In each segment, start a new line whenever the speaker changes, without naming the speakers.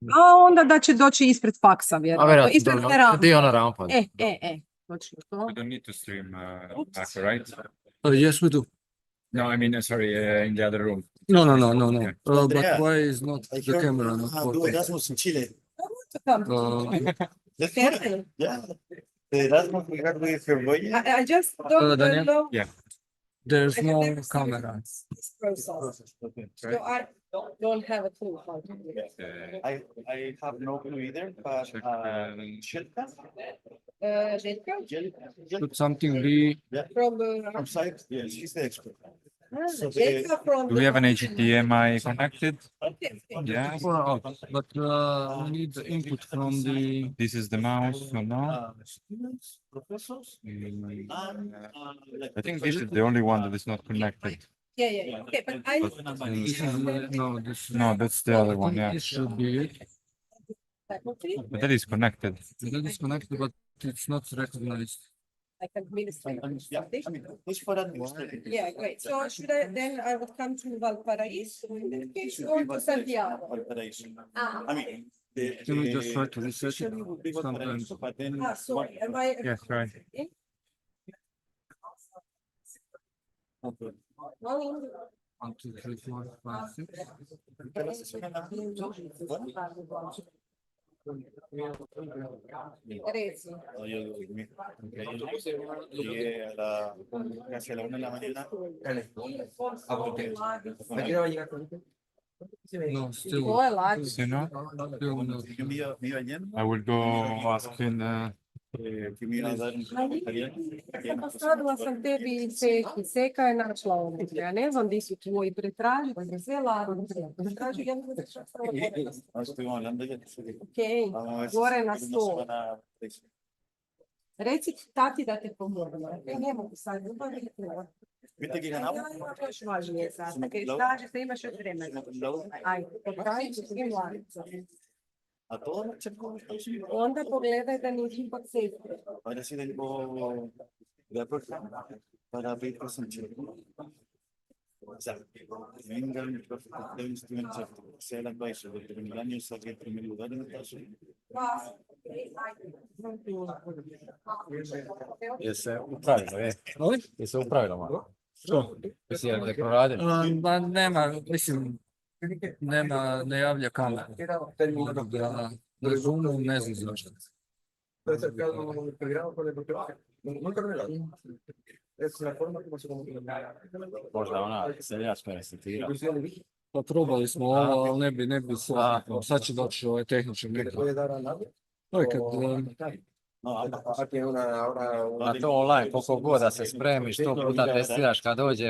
A onda da će doći ispred faksa,
A
vjerojatno.
vjerojatno,
Ispred
dobro.
te rampe.
Di je ona rampa?
Točno to.
We don't need to stream back, right?
Yes, we do.
No, I mean, sorry, in the other room.
No.
Yeah.
But why is not the camera not
do
working?
Erasmus in Chile. Let's do it.
Seriously?
Yeah. The Erasmus we had with Fergoya.
I just don't
Daniel?
know.
Yeah.
There's
I have
no
never seen
camera.
this process.
Okay.
So I don't have a clue how to do it.
I have no clue either, but Shelka,
Željka?
Should something be
From
from site, yeah, she's the expert. So
Željka from
Do we have an HDMI connected?
Okay.
Yeah.
but we need the input from the
This is the mouse, so no.
Students, professors,
I think this is the only one that is not connected.
Yeah. Okay, but I
this is
No, that's the other one, yeah.
this should be it.
faculty,
But that is connected.
That is connected, but it's not recognized.
like administrator.
yeah, I mean, it's for administrative.
Yeah, great. So should I then I would come to Valparaiso in that case or to Santiago?
Valparaiso.
Ah,
I mean,
Can we just try to reset it?
usually would be Valparaiso, but then.
sorry. Am I?
Yes, right.
Well,
1, 2, 3, 4, 5, 6.
Rezi.
No, yo dormí. Llegué a casi a la 1 de la mañana.
No, still.
To je lađe.
You know,
Still not.
Yo me iba yendo,
I will go ask him.
que me iba a dar un vegetariano.
Postavila sam tebi seka je našla ovdje. Ja ne znam di su tvoji pretraži, pa sam sve ladno. Pretraži, ja ne znam šta sam ovo.
No, estuvimos hablando ya.
Okej,
Vamos a ver si
gore na
una
stol.
semana.
Reci tati da te pomogne. Ja ne mogu sad, ljubav je treba.
¿Viste que ganamos?
Ja imam još važnije sastanke. Staži se, imaš još vremena. Ajde, potraži svim ladicom.
A todos los chicos de Estados Unidos.
Onda pogledaj da nisu ipak sestre.
Ahora sí tengo la próxima para pedir presencia. O sea, que venga el profesor student sea el advisor del primer año y saque el primer lugar en Estados Unidos.
Jeste upravilo, Jeste upravilo malo. Što? Jesi je neko radio? Pa nema, mislim, ne javlja kamera. Da Zoomu ne znam zašto.
Možda ona seljačka resetira.
Pa probali smo ovo, ali ne bi sad će doći ovaj tehničar. To je kad...
Na to online, koliko god da se spremiš, 100 puta testiraš kad dođe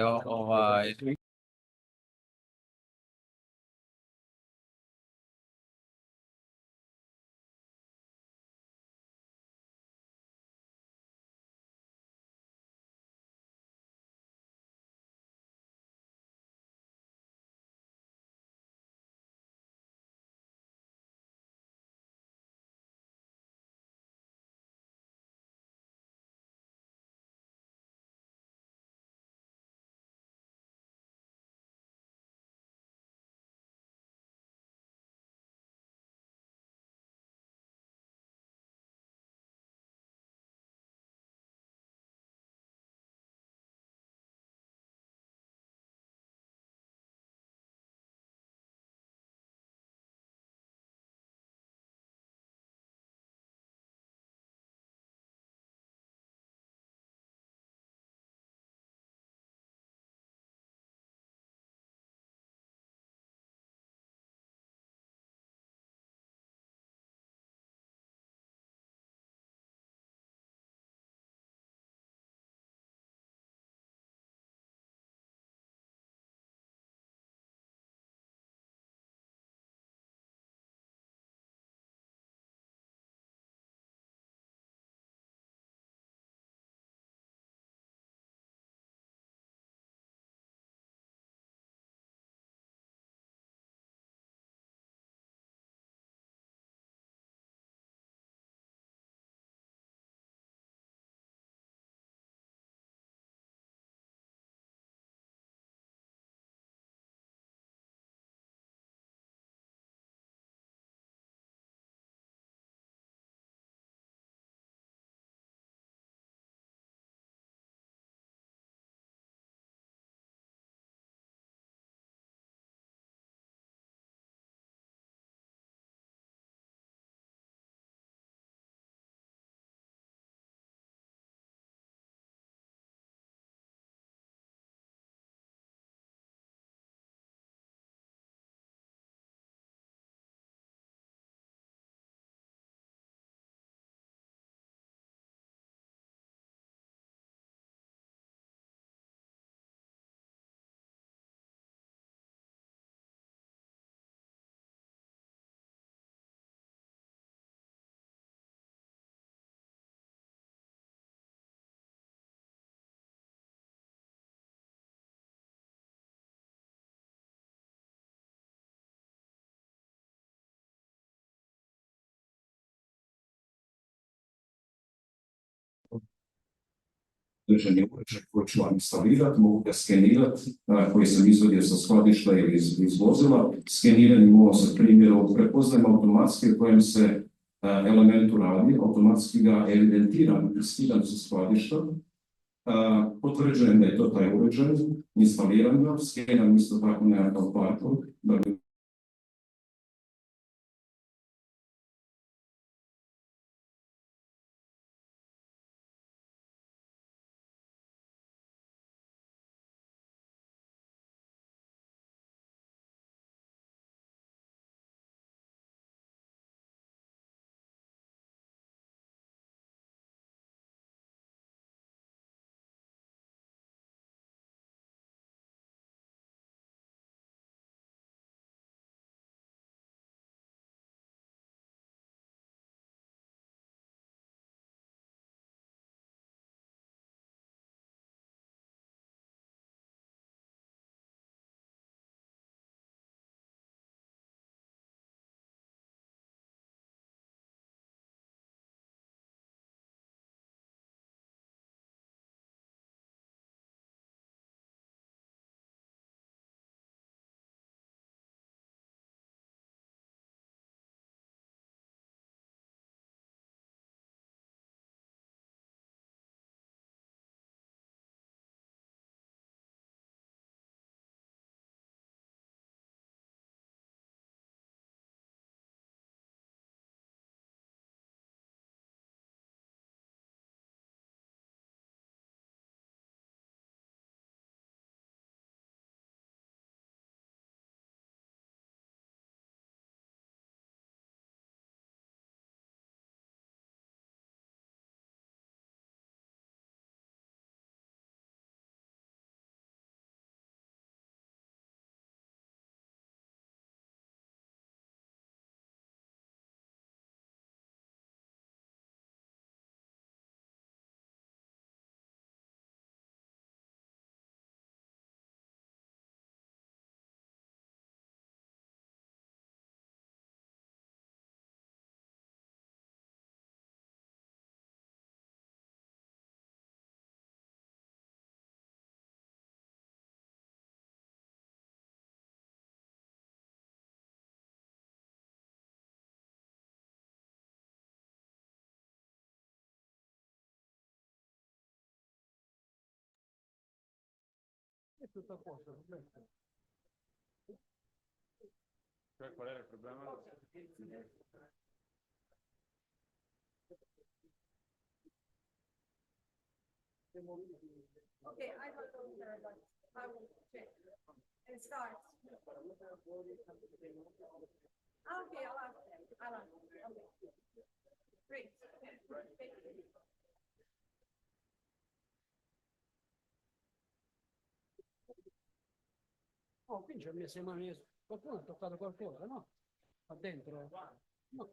određeni uređaj koji ću vam instalirati, mogu ga skenirati, koji sam izvadio sa skladišta ili iz vozila. Skeniranjem u ovom se primjeru prepoznajem automatski u kojem se elementu radi, automatski ga evidentiram i skidam sa skladišta. Potvrđujem da je to taj uređaj, instaliram ga, skenam isto tako nekakav barkod, da bi
Qual era il problema?
Okay, I don't know there, but I will check. And start. Okay, I'll ask them. I'll ask them. Okay. Great. Thank you.
Oh, qui ci ho messo le mani, qualcuno ha toccato qualcosa, no? Qua dentro? No.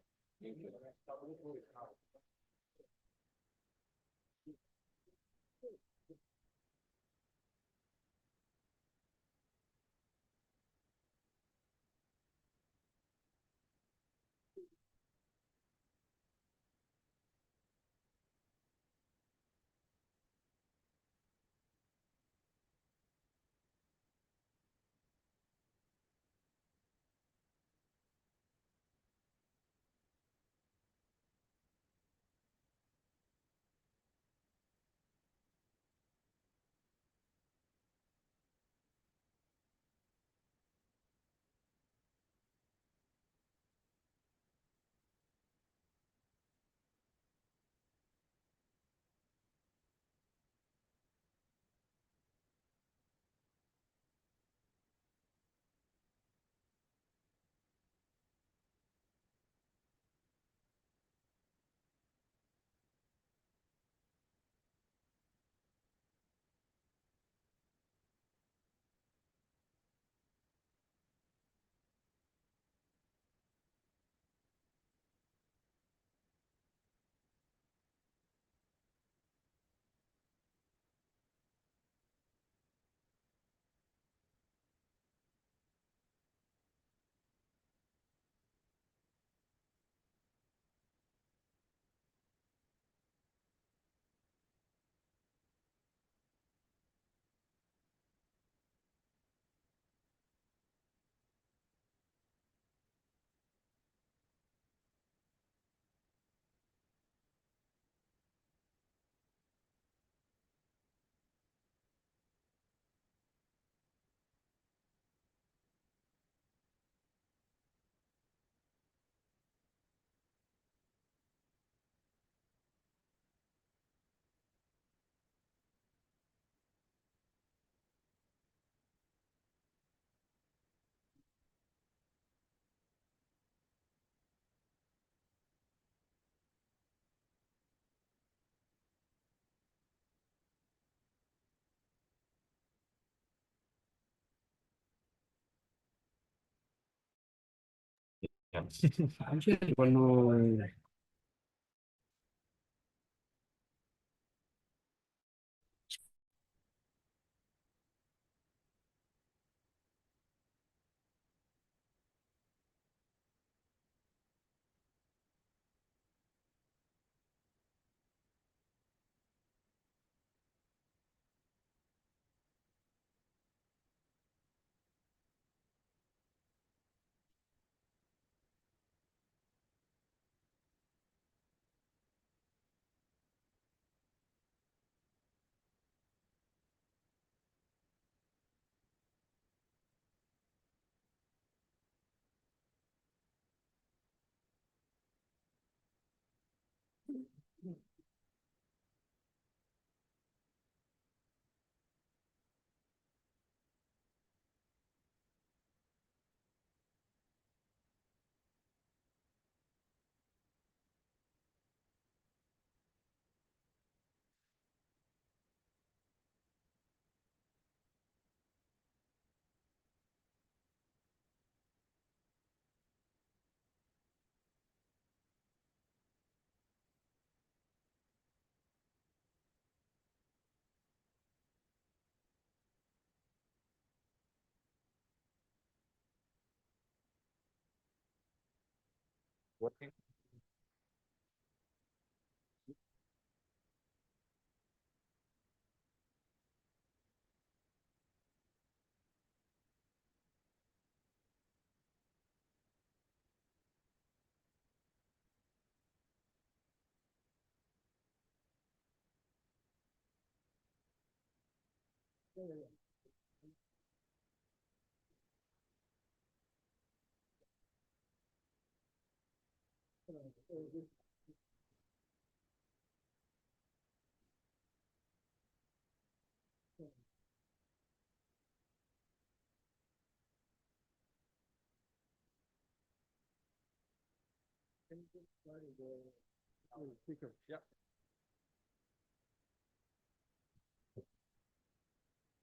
Invece quando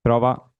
Prova.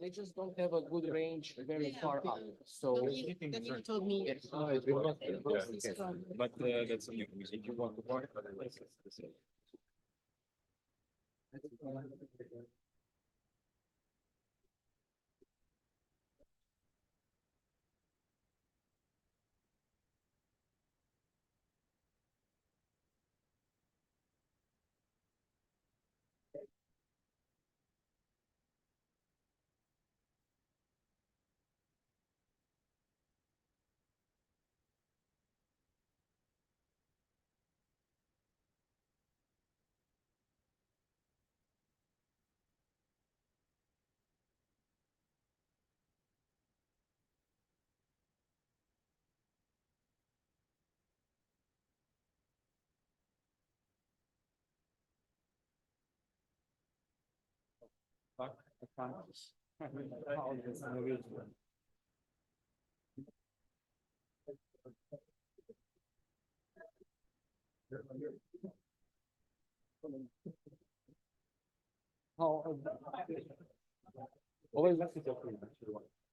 They just don't have a good range very far up. So
You told me.
But that's you. If you want to work,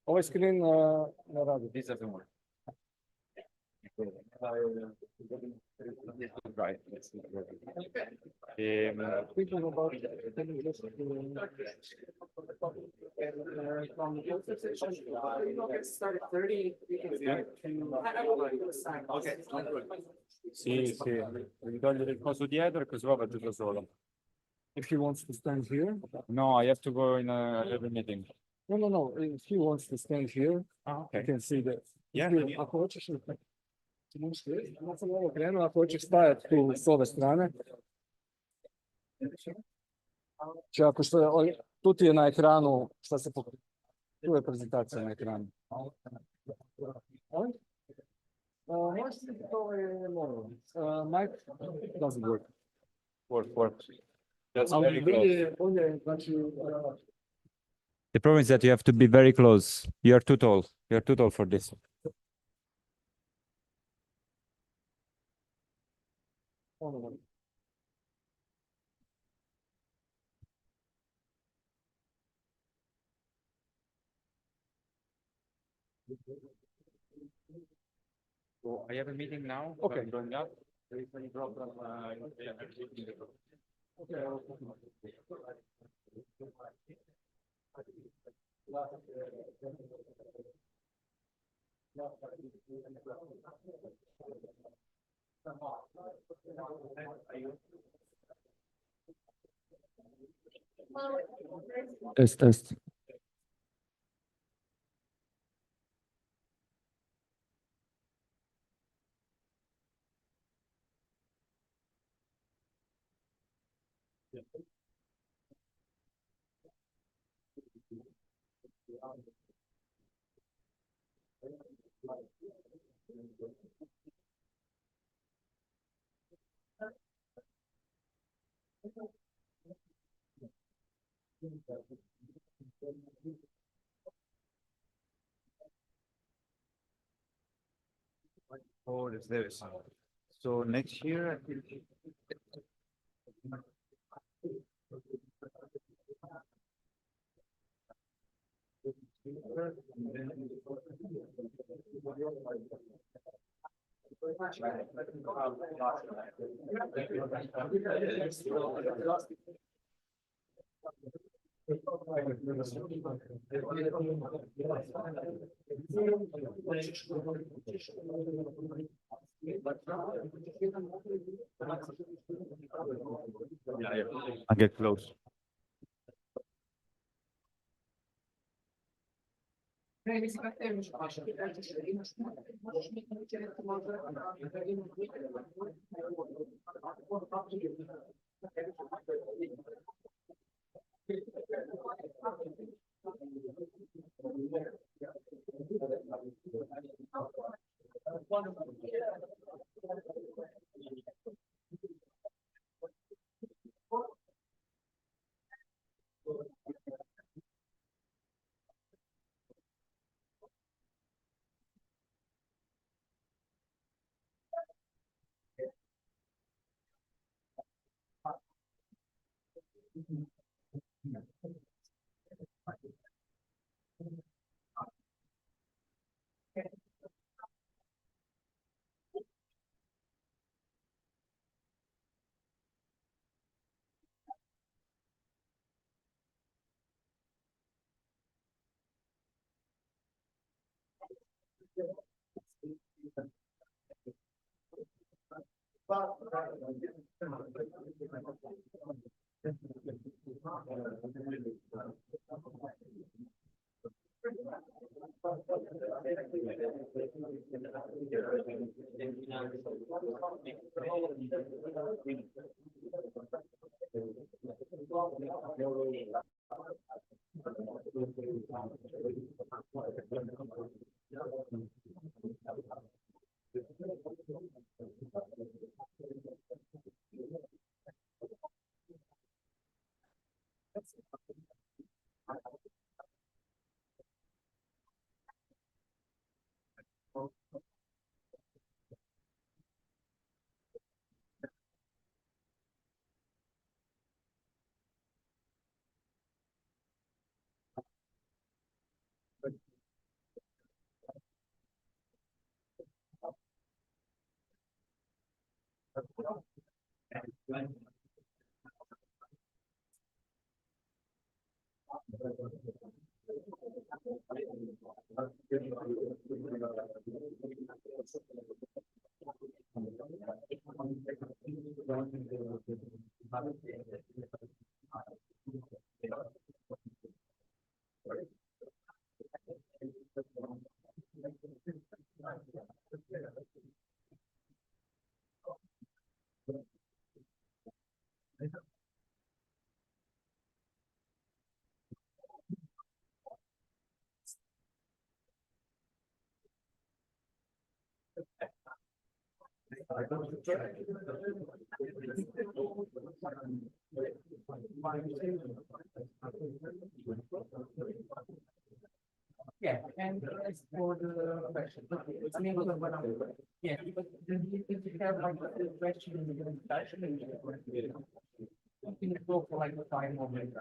ovaj screen ne radi.
this doesn't work. Right. That's not working.
Thinking about
Sì, sì, devi togliere il coso dietro e così va tutto solo.
if he wants to stand here.
No, I have to go in a every meeting.
No. If he wants to stand here,
Ah,
I
okay.
can see that.
Yeah.
Ako hoćeš, ja sam ovo krenuo, ako hoćeš stajati tu s ove strane. Znači, ako što, tu ti je na ekranu, šta se tu je prezentacija na ekranu. Mike doesn't work.
Work. That's very close.
Bolje, znači,
The problem is that you have to be very close. You are too tall. You are too tall for this. So I have a meeting now.
Okay.
I'm going up. There is any problem.
Test.
Oh, that's there. So next year, I think. I get close.
Yeah, and as for the question, I mean, yeah, but if you have like a question in the discussion, you can go for like 5 more minutes.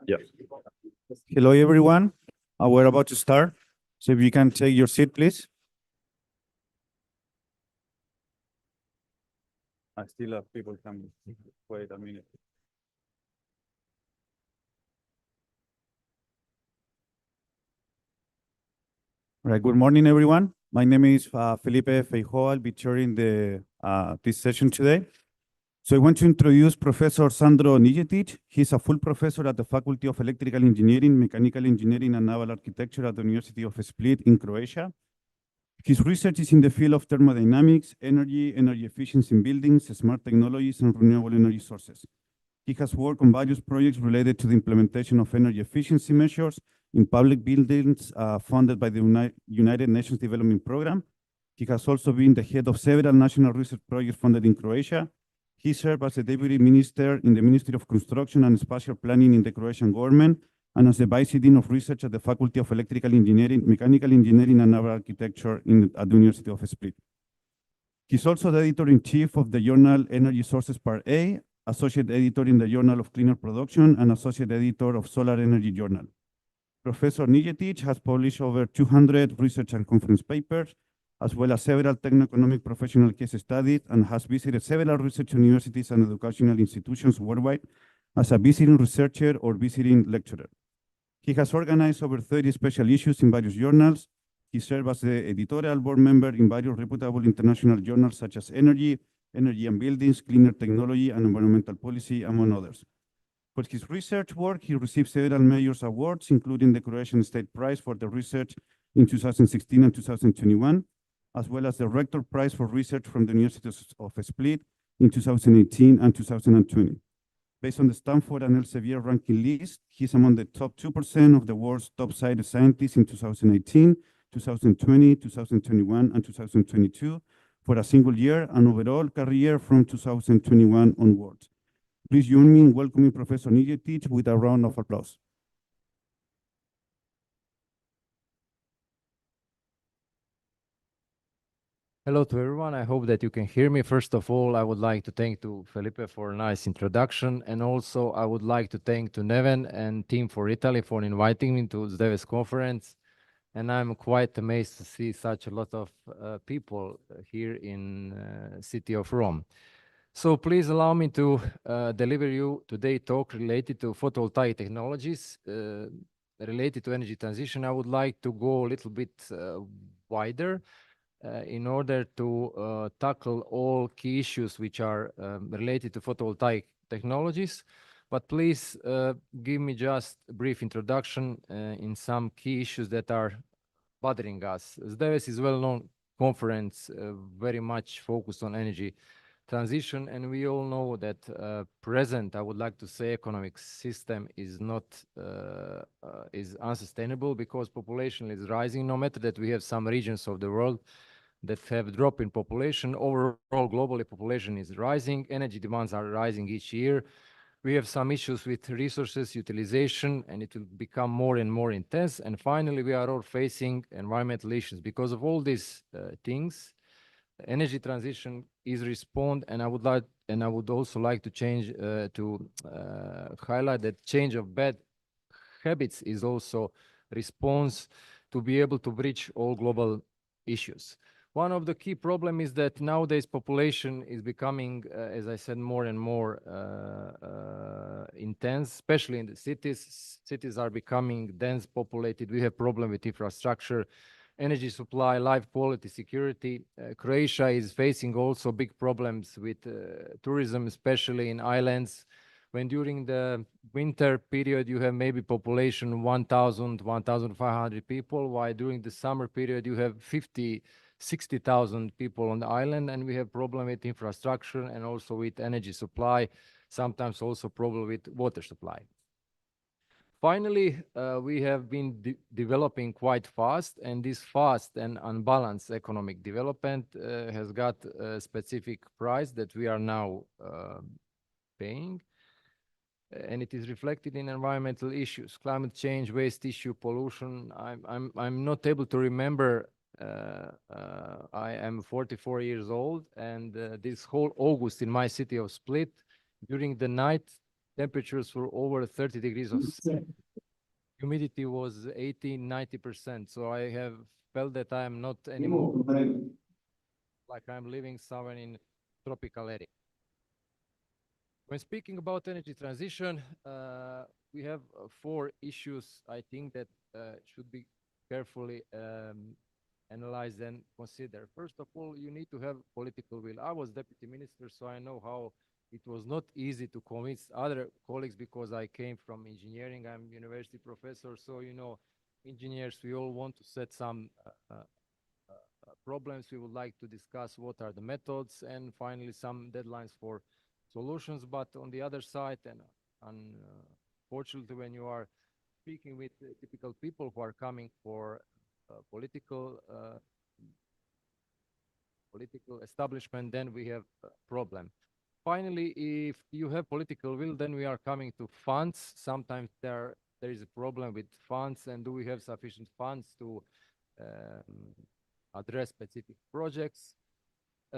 Yeah. Hello, everyone. We're about to start. So if you can take your seat, please. I still have people coming. Wait a minute. All right. Good morning, everyone. My name is Felipe Feijóo. I'll be chairing this session today. So I want to introduce Professor Sandro Nijetic. He's a full professor at the Faculty of Electrical Engineering, Mechanical Engineering, and Naval Architecture at the University of Split in Croatia. His research is in the field of thermodynamics, energy efficiency in buildings, smart technologies, and renewable energy sources. He has worked on various projects related to the implementation of energy efficiency measures in public buildings funded by the United Nations Development Program. He has also been the head of several national research projects funded in Croatia. He served as a deputy minister in the Ministry of Construction and Spatial Planning in the Croatian government, and as the vice dean of research at the Faculty of Electrical Engineering, Mechanical Engineering, and Naval Architecture at the University of Split. He's also the editor-in-chief of the journal Energy Sources Part A, associate editor in the Journal of Cleaner Production, and associate editor of Solar Energy Journal. Professor Nijetic has published over 200 research and conference papers, as well as several techno-economic professional case studies, and has visited several research universities and educational institutions worldwide as a visiting researcher or visiting lecturer. He has organized over 30 special issues in various journals. He served as the editorial board member in various reputable international journals such as Energy and Buildings, Cleaner Technology, and Environmental Policy, among others. For his research work, he received several major awards, including the Croatian State Prize for the research in 2016 and 2021, as well as the Rector Prize for Research from the University of Split in 2018 and 2020. Based on the Stanford and Elsevier ranking list, he's among the top 2% of the world's top-cited scientists in 2018, 2020, 2021, and 2022 for a single year and overall career from 2021 onwards. Please join me in welcoming Professor Nijetic with a round of applause.
Hello to everyone. I hope that you can hear me. First of all, I would like to thank to Felipe for a nice introduction, and also I would like to thank to Neven and team for Italy for inviting me to SDEWES conference. And I'm quite amazed to see such a lot of people here in city of Rome. So please allow me to deliver you today talk related to photovoltaic technologies, related to energy transition. I would like to go a little bit wider in order to tackle all key issues which are related to photovoltaic technologies. But please give me just a brief introduction in some key issues that are bothering us. SDEWES is a well-known conference, very much focused on energy transition, and we all know that present, I would like to say, economic system is not is unsustainable because population is rising. No matter that we have some regions of the world that have drop in population, overall globally population is rising, energy demands are rising each year. We have some issues with resources utilization, and it will become more and more intense. And finally, we are all facing environmental issues. Because of all these things, energy transition is respond, and I would also like to change to highlight that change of bad habits is also response to be able to bridge all global issues. One of the key problems is that nowadays population is becoming, as I said, more and more intense, especially in the cities. Cities are becoming dense populated. We have problem with infrastructure, energy supply, life quality, security. Croatia is facing also big problems with tourism, especially in islands. When during the winter period you have maybe population 1,000, 1,500 people, while during the summer period you have 60,000 people on the island, and we have problem with infrastructure and also with energy supply, sometimes also problem with water supply. Finally, we have been developing quite fast, and this fast and unbalanced economic development has got a specific price that we are now paying, and it is reflected in environmental issues, climate change, waste issue, pollution. I'm not able to remember. I am 44 years old, and this whole August in my city of Split, during the night, temperatures were over 30 degrees of humidity was 80-90%. So I have felt that I am not anymore like I'm living somewhere in tropical area. When speaking about energy transition, we have 4 issues I think that should be carefully analyzed and considered. First of all, you need to have political will. I was deputy minister, so I know how it was not easy to convince other colleagues because I came from engineering. I'm university professor, so you know, engineers, we all want to set some problems. We would like to discuss what are the methods and finally some deadlines for solutions. But on the other side, and unfortunately, when you are speaking with typical people who are coming for political establishment, then we have a problem. Finally, if you have political will, then we are coming to funds. Sometimes there is a problem with funds, and do we have sufficient funds to address specific projects?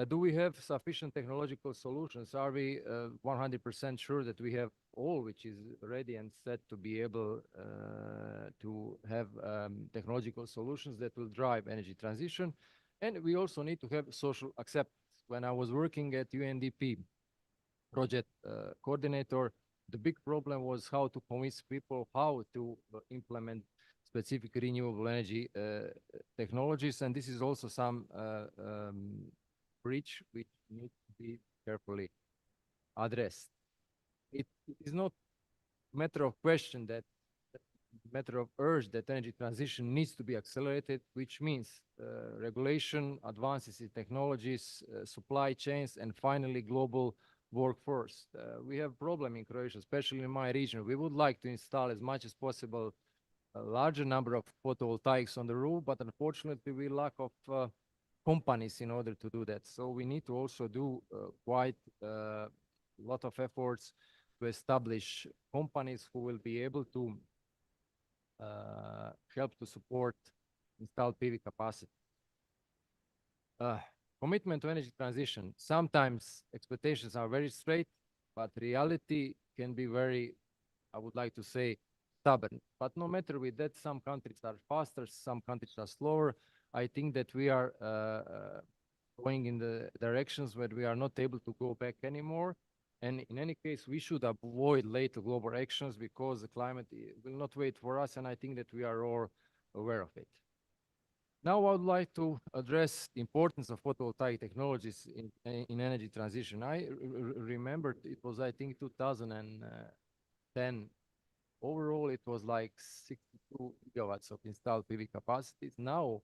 Do we have sufficient technological solutions? Are we 100% sure that we have all which is ready and set to be able to have technological solutions that will drive energy transition? And we also need to have social acceptance. When I was working at UNDP project coordinator, the big problem was how to convince people how to implement specific renewable energy technologies, and this is also some breach which needs to be carefully addressed. It is not a matter of question that matter of urge that energy transition needs to be accelerated, which means regulation, advances in technologies, supply chains, and finally global workforce. We have problem in Croatia, especially in my region. We would like to install as much as possible a larger number of photovoltaics on the roof, but unfortunately we lack of companies in order to do that. So we need to also do quite a lot of efforts to establish companies who will be able to help to support installed PV capacity. Commitment to energy transition. Sometimes expectations are very straight, but reality can be very, I would like to say, stubborn. But no matter with that, some countries are faster, some countries are slower. I think that we are going in the directions where we are not able to go back anymore. And in any case, we should avoid later global actions because the climate will not wait for us. And I think that we are all aware of it. Now I would like to address the importance of photovoltaic technologies in energy transition. I remember it was, I think, 2010. Overall, it was like 62 gigawatts of installed PV capacities. Now,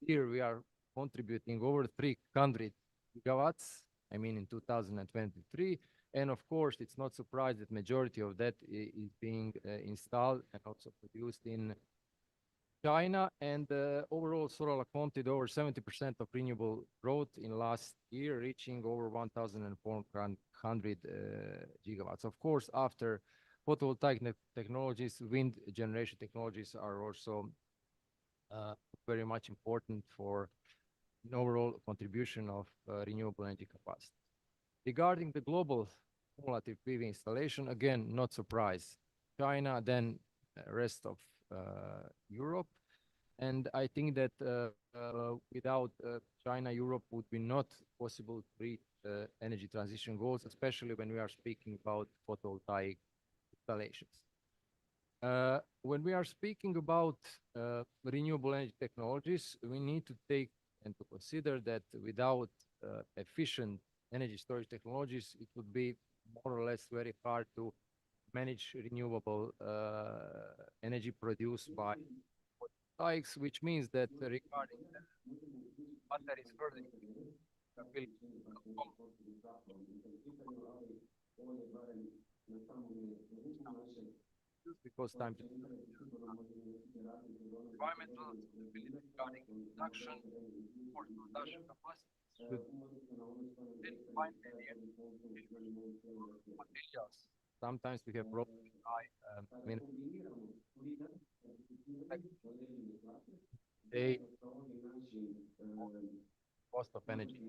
here we are contributing over 300 gigawatts, I mean, in 2023. And of course, it's not surprised that majority of that is being installed and also produced in China, and overall Solar accounted over 70% of renewable growth in last year, reaching over 1,400 gigawatts. Of course, after photovoltaic technologies, wind generation technologies are also very much important for an overall contribution of renewable energy capacity. Regarding the global cumulative PV installation, again, not surprise. China, then rest of Europe. And I think that without China, Europe would be not possible to reach energy transition goals, especially when we are speaking about photovoltaic installations. When we are speaking about renewable energy technologies, we need to take and to consider that without efficient energy storage technologies, it would be more or less very hard to manage renewable energy produced by photovoltaics, which means that regarding the batteries further because time to environmental stability regarding production or production capacity should find materials. Sometimes we have problems with high they cost of energy.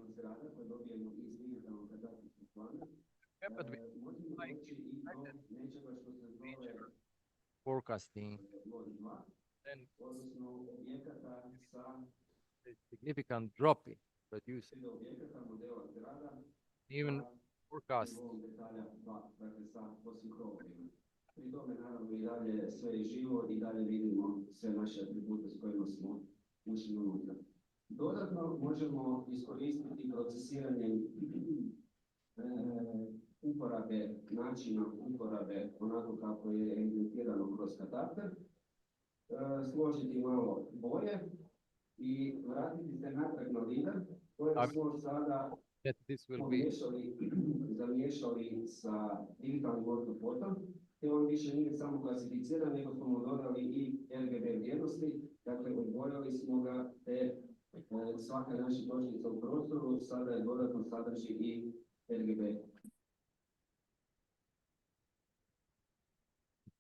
Forecasting, then a significant drop in producing, even forecast.
Pri tome naravno I dalje sve je živo I dalje vidimo sve naše atribute s kojima smo ušli unutra. Dodatno možemo iskoristiti procesiranje uporabe, načina uporabe onako kako je evidentirano kroz katastar, složiti malo boje I vratiti se natrag na lider koje smo sada zamiješali sa digitalnim ortofotom, te on više nije samo klasificiran, nego smo mu dodali I RGB vrijednosti, dakle odvojili smo ga, te svaka naša točnica u prostoru sada je dodatno sadrži I RGB.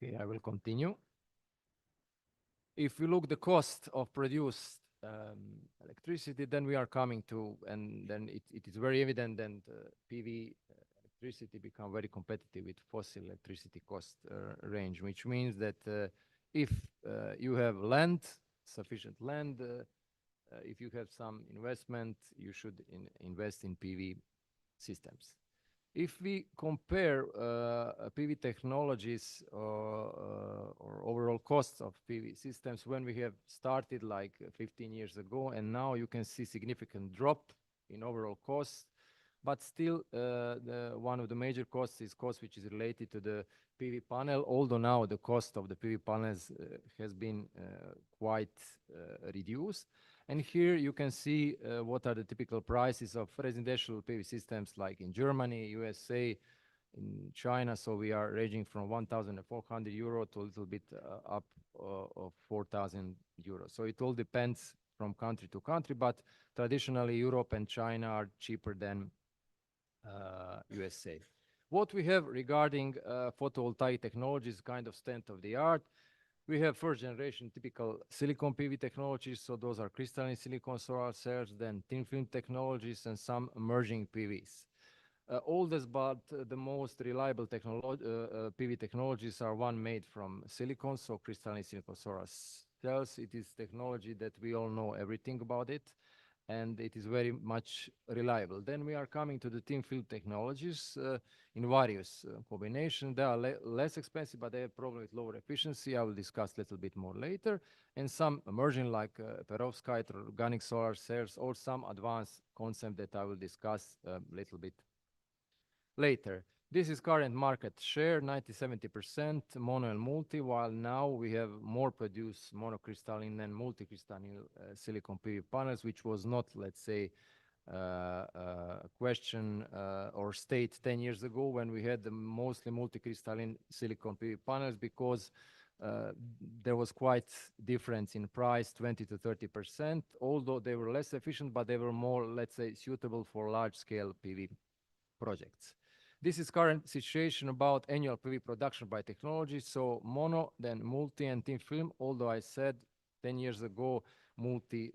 Okay, I will continue. If we look the cost of produced electricity, then we are coming to, and then it is very evident that PV electricity become very competitive with fossil electricity cost range, which means that if you have land, sufficient land, if you have some investment, you should invest in PV systems. If we compare PV technologies or overall costs of PV systems when we have started like 15 years ago, and now you can see significant drop in overall costs, but still one of the major costs is cost which is related to the PV panel, although now the cost of the PV panels has been quite reduced. And here you can see what are the typical prices of residential PV systems like in Germany, USA, in China. So we are ranging from 1,400 euro to a little bit up of 4,000 euros. So it all depends from country to country, but traditionally Europe and China are cheaper than USA. What we have regarding photovoltaic technologies, kind of state of the art, we have first generation typical silicon PV technologies, so those are crystalline silicon solar cells, then thin film technologies, and some emerging PVs. Oldest but the most reliable PV technologies are one made from silicon, so crystalline silicon solar cells. It is technology that we all know everything about it, and it is very much reliable. Then we are coming to the thin film technologies in various combinations. They are less expensive, but they have problem with lower efficiency. I will discuss a little bit more later. And some emerging like perovskite or organic solar cells, or some advanced concept that I will discuss a little bit later. This is current market share, 90-70% mono and multi, while now we have more produced monocrystalline and multicrystalline silicon PV panels, which was not, let's say, a question or state 10 years ago when we had the mostly multicrystalline silicon PV panels, because there was quite difference in price, 20-30%, although they were less efficient, but they were more, let's say, suitable for large-scale PV projects. This is current situation about annual PV production by technology. So mono, then multi and thin film, although I said 10 years ago, multi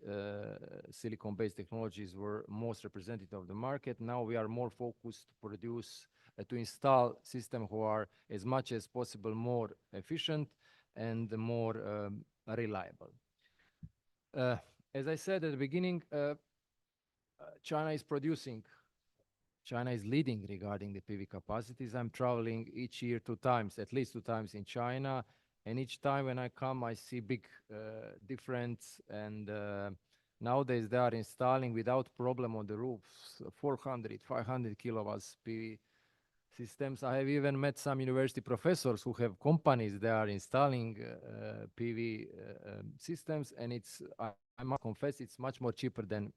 silicon-based technologies were most representative of the market. Now we are more focused to produce, to install systems who are as much as possible more efficient and more reliable. As I said at the beginning, China is leading regarding the PV capacities. I'm traveling each year 2 times, at least 2 times in China. And each time when I come, I see big difference. And nowadays they are installing without problem on the roofs 400, 500 kilowatts PV systems. I have even met some university professors who have companies that are installing PV systems. And I must confess, it's much more cheaper than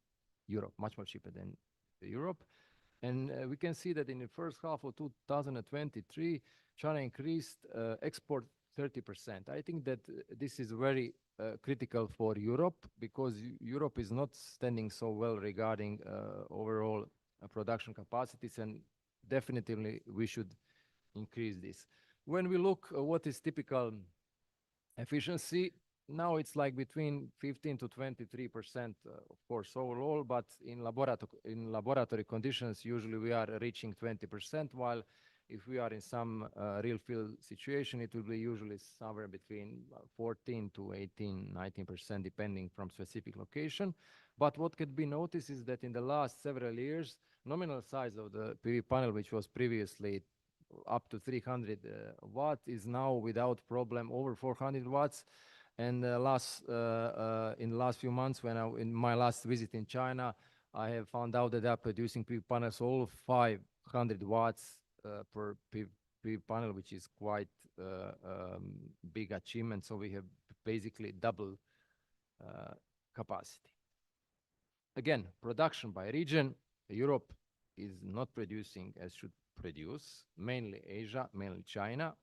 Europe, much more cheaper than Europe. And we can see that in the first half of 2023, China increased export 30%. I think that this is very critical for Europe, because Europe is not standing so well regarding overall production capacities, and definitely we should increase this. When we look at what is typical efficiency, now it's like between 15 to 23%, of course, overall, but in laboratory conditions, usually we are reaching 20%, while if we are in some real field situation, it will be usually somewhere between 14 to 18, 19%, depending from specific location. But what could be noticed is that in the last several years, nominal size of the PV panel, which was previously up to 300 watt, is now without problem over 400 watts. And in the last few months, in my last visit in China, I have found out that they are producing PV panels all 500 watts per PV panel, which is quite big achievement. So we have basically double capacity. Again, production by region, Europe is not producing as should produce, mainly Asia, mainly China.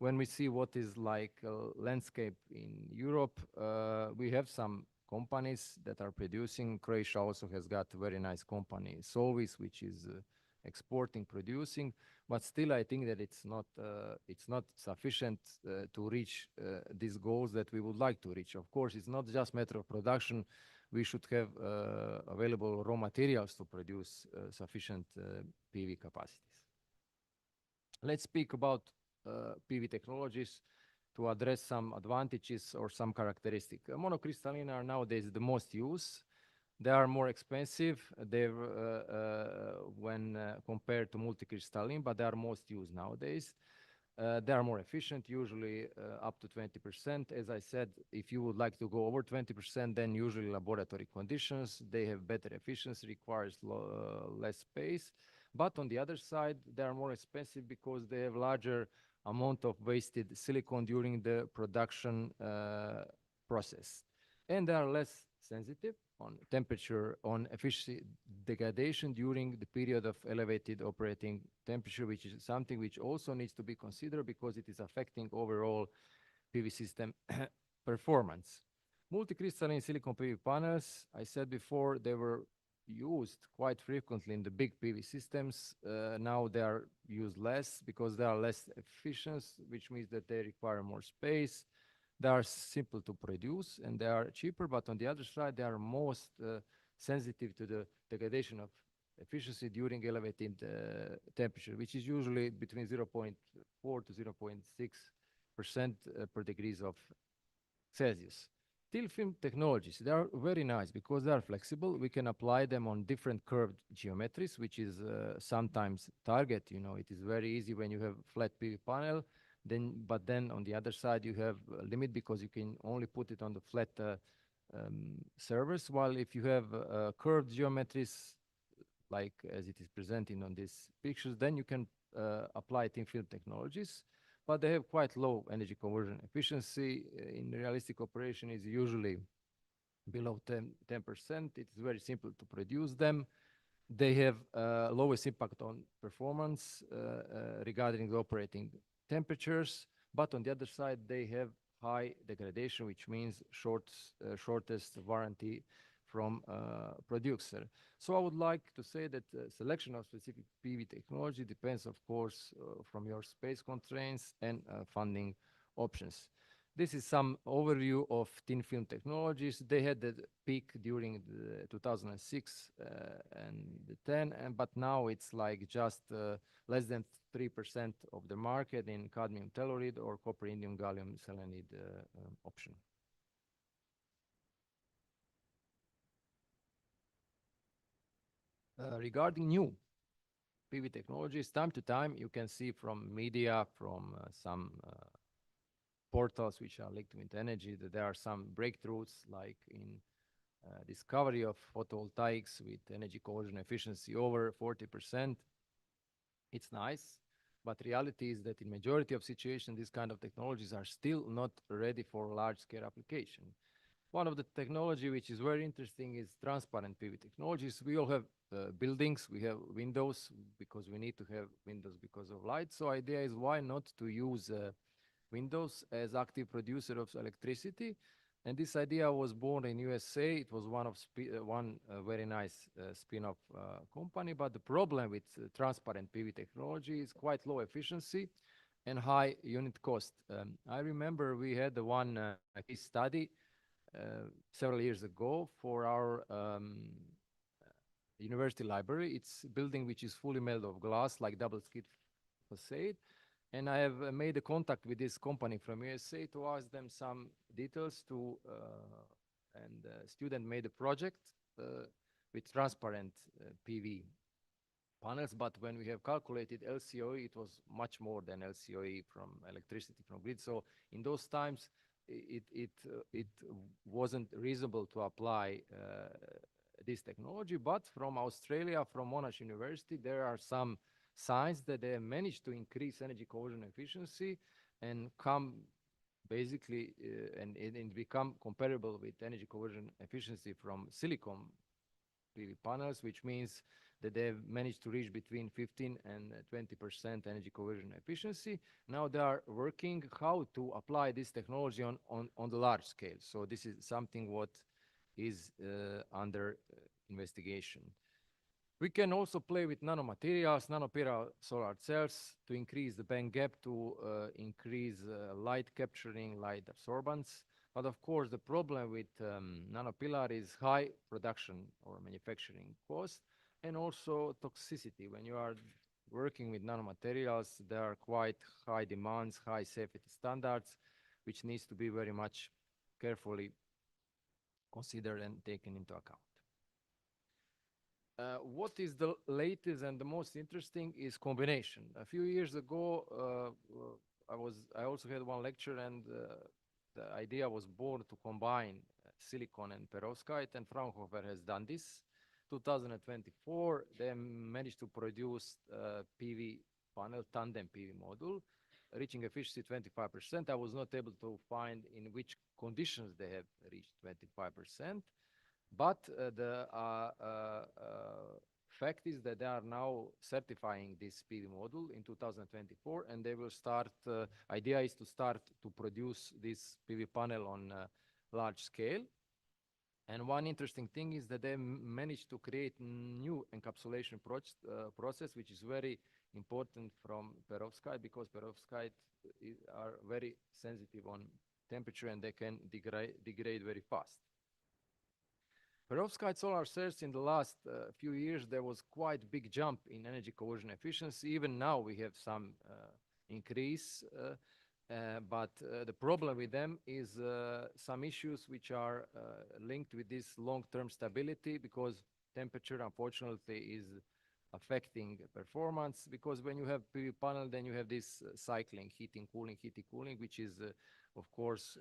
When we see what is like landscape in Europe, we have some companies that are producing. Croatia also has got a very nice company, SDEWES, which is exporting, producing, but still I think that it's not sufficient to reach these goals that we would like to reach. Of course, it's not just matter of production. We should have available raw materials to produce sufficient PV capacities. Let's speak about PV technologies to address some advantages or some characteristics. Monocrystalline are nowadays the most used. They are more expensive when compared to multicrystalline, but they are most used nowadays. They are more efficient, usually up to 20%. As I said, if you would like to go over 20%, then usually laboratory conditions, they have better efficiency, requires less space. But on the other side, they are more expensive because they have larger amount of wasted silicon during the production process. And they are less sensitive on temperature, on efficiency degradation during the period of elevated operating temperature, which is something which also needs to be considered because it is affecting overall PV system performance. Multicrystalline silicon PV panels, I said before, they were used quite frequently in the big PV systems. Now they are used less because they are less efficient, which means that they require more space. They are simple to produce and they are cheaper, but on the other side, they are most sensitive to the degradation of efficiency during elevated temperature, which is usually between 0.4 to 0.6% per degrees of Celsius. Steel film technologies, they are very nice because they are flexible. We can apply them on different curved geometries, which is sometimes target. You know, it is very easy when you have flat PV panel. But then on the other side, you have a limit because you can only put it on the flat surface. While if you have curved geometries, like as it is presented on these pictures, then you can apply thin film technologies. But they have quite low energy conversion efficiency. In realistic operation is usually below 10%. It's very simple to produce them. They have lowest impact on performance regarding the operating temperatures. But on the other side, they have high degradation, which means shortest warranty from producer. So I would like to say that selection of specific PV technology depends, of course, from your space constraints and funding options. This is some overview of thin film technologies. They had the peak during the 2006 and 10, but now it's like just less than 3% of the market in cadmium telluride or copper indium gallium selenide option. Regarding new PV technologies, time to time you can see from media, from some portals which are linked with energy, that there are some breakthroughs like in discovery of photovoltaics with energy conversion efficiency over 40%. It's nice, but reality is that in majority of situations, these kind of technologies are still not ready for large-scale application. One of the technology which is very interesting is transparent PV technologies. We all have buildings, we have windows because we need to have windows because of light. So idea is why not to use windows as active producer of electricity. And this idea was born in USA. It was one very nice spin-off company. But the problem with transparent PV technology is quite low efficiency and high unit cost. I remember we had one case study several years ago for our university library. It's a building which is fully made of glass, like double skid facade. And I have made a contact with this company from USA to ask them some details and the student made a project with transparent PV panels. But when we have calculated LCOE, it was much more than LCOE from electricity from grid. So in those times, it wasn't reasonable to apply this technology. But from Australia, from Monash University, there are some signs that they have managed to increase energy conversion efficiency and come basically and become comparable with energy conversion efficiency from silicon PV panels, which means that they've managed to reach between 15 and 20% energy conversion efficiency. Now they are working how to apply this technology on the large scale. So this is something what is under investigation. We can also play with nanomaterials, nanoparallel solar cells to increase the band gap, to increase light capturing, light absorbance. But of course, the problem with nanopillar is high production or manufacturing cost and also toxicity. When you are working with nanomaterials, there are quite high demands, high safety standards, which needs to be very much carefully considered and taken into account. What is the latest and the most interesting is combination. A few years ago, I also had one lecture, and the idea was born to combine silicon and perovskite, and Fraunhofer has done this. 2024, they managed to produce PV panel, tandem PV module, reaching efficiency 25%. I was not able to find in which conditions they have reached 25%. But the fact is that they are now certifying this PV module in 2024, and they will start, idea is to start to produce this PV panel on large scale. And one interesting thing is that they managed to create new encapsulation process, which is very important from perovskite, because perovskite are very sensitive on temperature and they can degrade very fast. Perovskite solar cells, in the last few years, there was quite a big jump in energy conversion efficiency. Even now we have some increase, but the problem with them is some issues which are linked with this long-term stability, because temperature, unfortunately, is affecting performance. Because when you have PV panel, then you have this cycling, heating, cooling, which is, of course,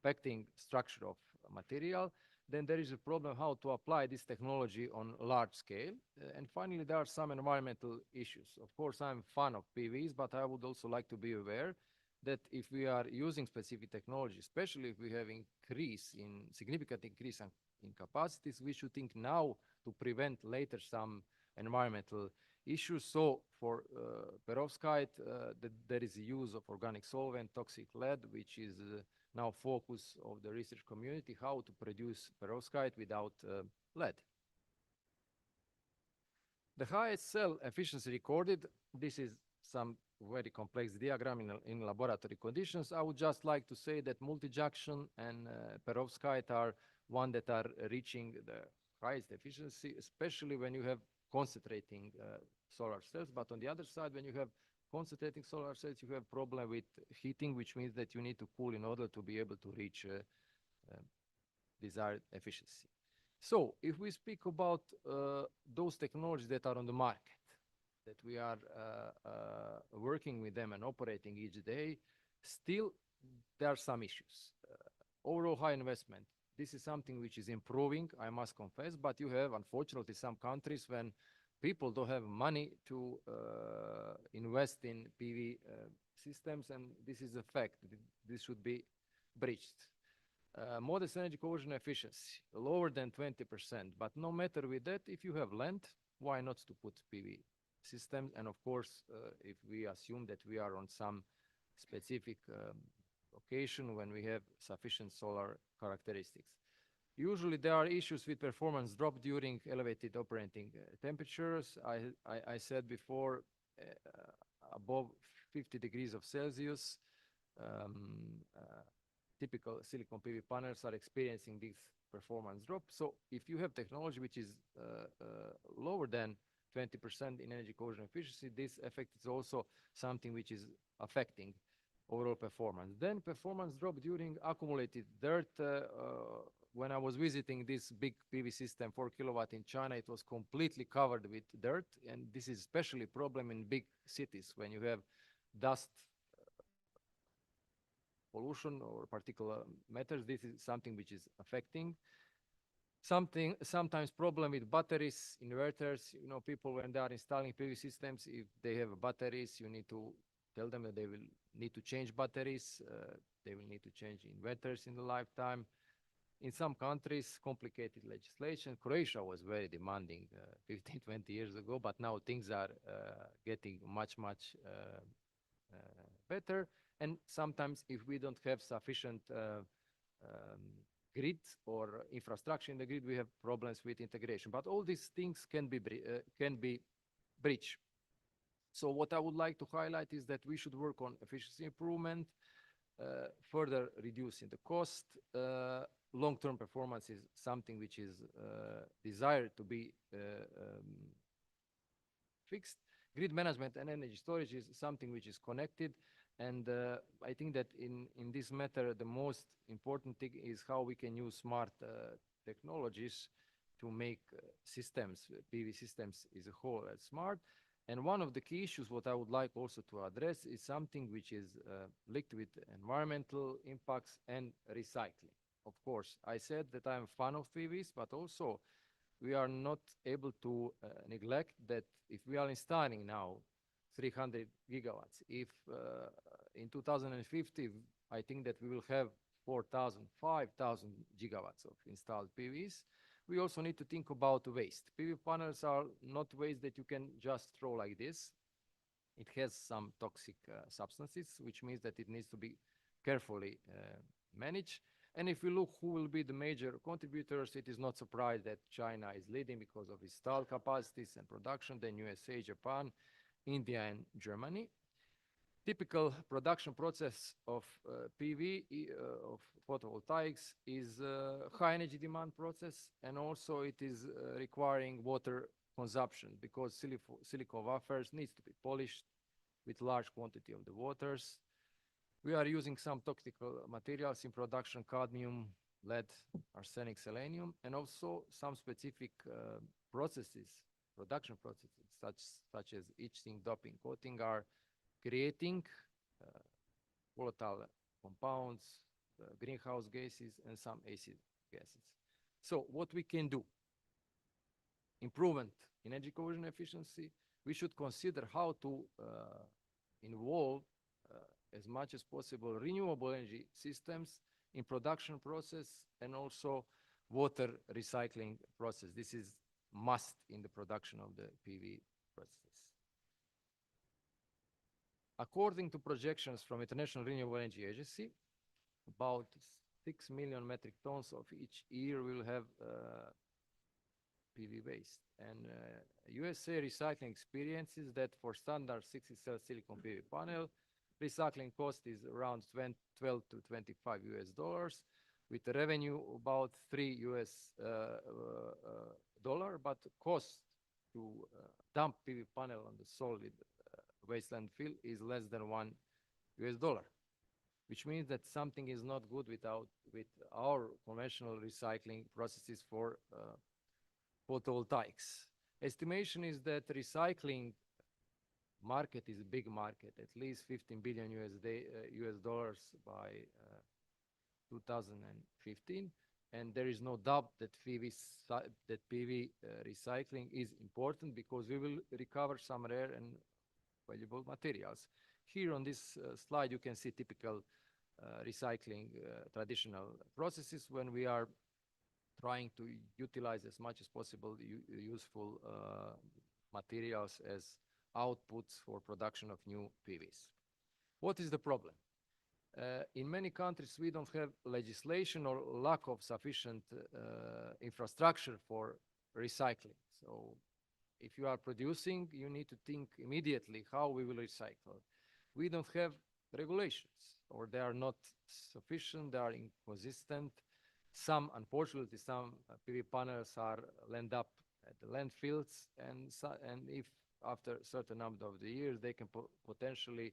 affecting structure of material. Then there is a problem how to apply this technology on large scale. And finally, there are some environmental issues. Of course, I'm a fan of PVs, but I would also like to be aware that if we are using specific technology, especially if we have significant increase in capacities, we should think now to prevent later some environmental issues. So for perovskite, there is a use of organic solvent, toxic lead, which is now focus of the research community, how to produce perovskite without lead. The highest cell efficiency recorded, this is some very complex diagram in laboratory conditions. I would just like to say that multi-junction and perovskite are one that are reaching the highest efficiency, especially when you have concentrating solar cells. But on the other side, when you have concentrating solar cells, you have problem with heating, which means that you need to cool in order to be able to reach desired efficiency. So if we speak about those technologies that are on the market, that we are working with them and operating each day, still there are some issues. Overall high investment. This is something which is improving, I must confess, but you have, unfortunately, some countries when people don't have money to invest in PV systems, and this is a fact. This should be breached. Modest energy conversion efficiency, lower than 20%, but no matter with that, if you have land, why not to put PV systems? And of course, if we assume that we are on some specific location when we have sufficient solar characteristics. Usually there are issues with performance drop during elevated operating temperatures. I said before, above 50 degrees of Celsius, typical silicon PV panels are experiencing this performance drop. So if you have technology which is lower than 20% in energy conversion efficiency, this effect is also something which is affecting overall performance. Then performance drop during accumulated dirt. When I was visiting this big PV system, 4 kilowatt in China, it was completely covered with dirt. And this is especially a problem in big cities when you have dust pollution or particulate matters. This is something which is affecting. Sometimes problem with batteries, inverters. You know, people when they are installing PV systems, if they have batteries, you need to tell them that they will need to change batteries. They will need to change inverters in the lifetime. In some countries, complicated legislation. Croatia was very demanding 15, 20 years ago, but now things are getting much better. And sometimes if we don't have sufficient grid or infrastructure in the grid, we have problems with integration. But all these things can be breached. So what I would like to highlight is that we should work on efficiency improvement, further reducing the cost. Long-term performance is something which is desired to be fixed. Grid management and energy storage is something which is connected. And I think that in this matter, the most important thing is how we can use smart technologies to make systems, PV systems as a whole, smart. And one of the key issues what I would like also to address is something which is linked with environmental impacts and recycling. Of course, I said that I'm a fan of PVs, but also we are not able to neglect that if we are installing now 300 gigawatts, if in 2050, I think that we will have 4,000, 5,000 gigawatts of installed PVs, we also need to think about waste. PV panels are not waste that you can just throw like this. It has some toxic substances, which means that it needs to be carefully managed. And if we look who will be the major contributors, it is not surprised that China is leading because of installed capacities and production, then USA, Japan, India, and Germany. Typical production process of PV, of photovoltaics, is a high energy demand process, and also it is requiring water consumption because silicon wafers needs to be polished with large quantity of the waters. We are using some toxic materials in production: cadmium, lead, arsenic, selenium, and also some specific processes, production processes, such as etching, doping, coating, are creating volatile compounds, greenhouse gases, and some acid gases. So what we can do? Improvement in energy conversion efficiency. We should consider how to involve as much as possible renewable energy systems in production process and also water recycling process. This is must in the production of the PV processes. According to projections from International Renewable Energy Agency, about 6 million metric tons of each year will have PV waste. And USA recycling experiences that for standard 60-cell silicon PV panel, recycling cost is around 12 to 25 US dollars, with a revenue about $3 US, but cost to dump PV panel on the solid waste landfill is less than $1 US, which means that something is not good with our conventional recycling processes for photovoltaics. Estimation is that recycling market is a big market, at least 15 billion US dollars by 2015, and there is no doubt that PV recycling is important because we will recover some rare and valuable materials. Here on this slide, you can see typical recycling traditional processes when we are trying to utilize as much as possible useful materials as outputs for production of new PVs. What is the problem? In many countries, we don't have legislation or lack of sufficient infrastructure for recycling. So if you are producing, you need to think immediately how we will recycle. We don't have regulations, or they are not sufficient, they are inconsistent. Unfortunately, some PV panels are land up at the landfills, and if after a certain number of the years, they can potentially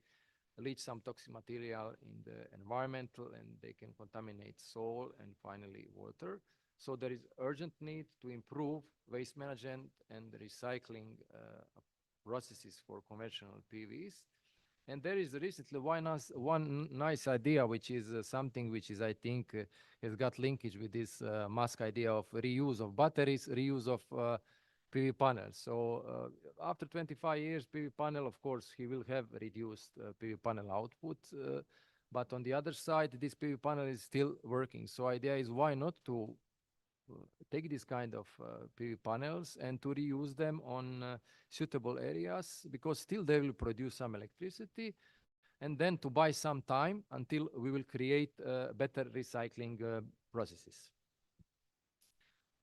leach some toxic material in the environment, and they can contaminate soil and finally water. So there is urgent need to improve waste management and recycling processes for conventional PVs. And there is recently one nice idea, which is something which is, I think, has got linkage with this Musk idea of reuse of batteries, reuse of PV panels. So after 25 years, PV panel, of course, he will have reduced PV panel output. But on the other side, this PV panel is still working. So idea is why not to take this kind of PV panels and to reuse them on suitable areas, because still they will produce some electricity, and then to buy some time until we will create better recycling processes.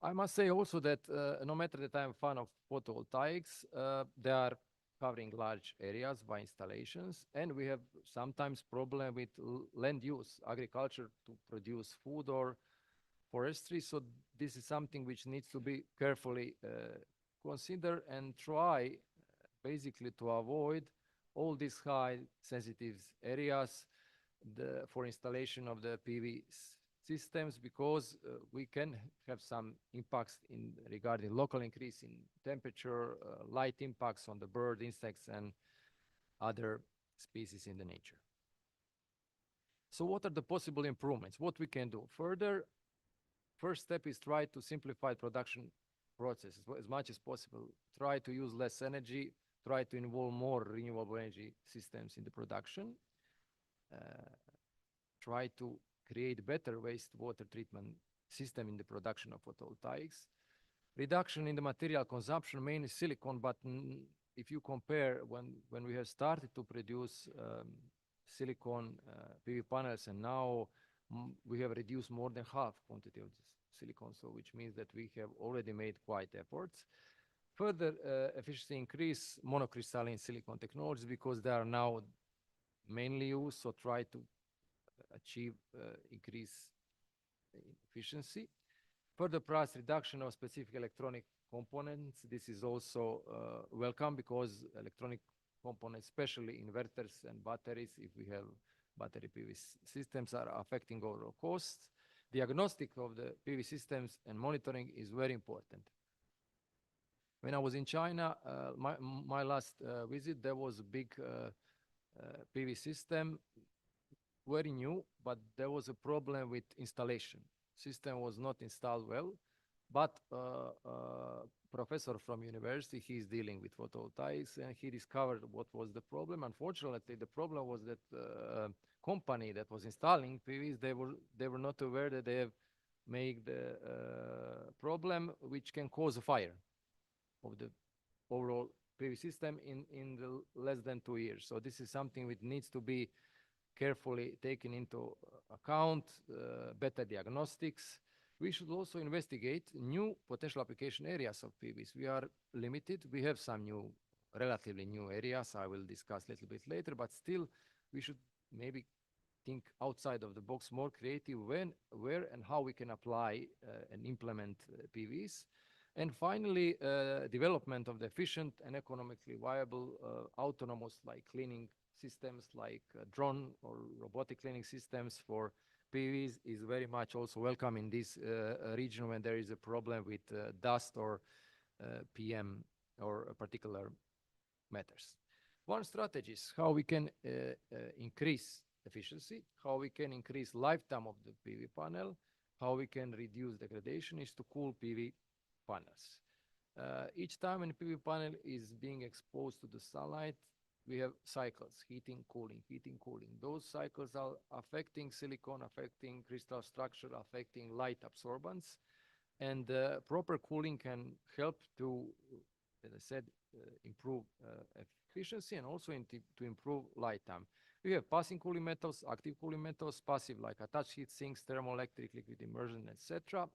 I must say also that no matter that I'm a fan of photovoltaics, they are covering large areas by installations, and we have sometimes problem with land use, agriculture to produce food or forestry. So this is something which needs to be carefully considered and try basically to avoid all these high sensitive areas for installation of the PV systems, because we can have some impacts regarding local increase in temperature, light impacts on the bird, insects, and other species in the nature. So what are the possible improvements? What we can do further? First step is try to simplify production processes as much as possible. Try to use less energy, try to involve more renewable energy systems in the production. Try to create better wastewater treatment system in the production of photovoltaics. Reduction in the material consumption, mainly silicon, but if you compare when we have started to produce silicon PV panels and now we have reduced more than half quantity of this silicon, so which means that we have already made quite efforts. Further efficiency increase monocrystalline silicon technologies because they are now mainly used, so try to achieve increase efficiency. Further price reduction of specific electronic components. This is also welcome because electronic components, especially inverters and batteries, if we have battery PV systems, are affecting overall costs. Diagnostic of the PV systems and monitoring is very important. When I was in China, my last visit, there was a big PV system, very new, but there was a problem with installation. System was not installed well, but professor from university, he's dealing with photovoltaics, and he discovered what was the problem. Unfortunately, the problem was that company that was installing PVs, they were not aware that they have made the problem which can cause a fire of the overall PV system in the less than 2 years. So this is something which needs to be carefully taken into account, better diagnostics. We should also investigate new potential application areas of PVs. We are limited. We have some new, relatively new areas I will discuss a little bit later, but still we should maybe think outside of the box, more creative when, where, and how we can apply and implement PVs. And finally, development of the efficient and economically viable autonomous like cleaning systems like drone or robotic cleaning systems for PVs is very much also welcome in this region when there is a problem with dust or PM or particular matters. One strategy is how we can increase efficiency, how we can increase lifetime of the PV panel, how we can reduce degradation is to cool PV panels. Each time when a PV panel is being exposed to the sunlight, we have cycles, heating, cooling, heating, cooling. Those cycles are affecting silicon, affecting crystal structure, affecting light absorbance. And proper cooling can help to, as I said, improve efficiency and also to improve lifetime. We have passive cooling methods, active cooling methods, passive like attached heat sinks, thermoelectric, liquid immersion, etc.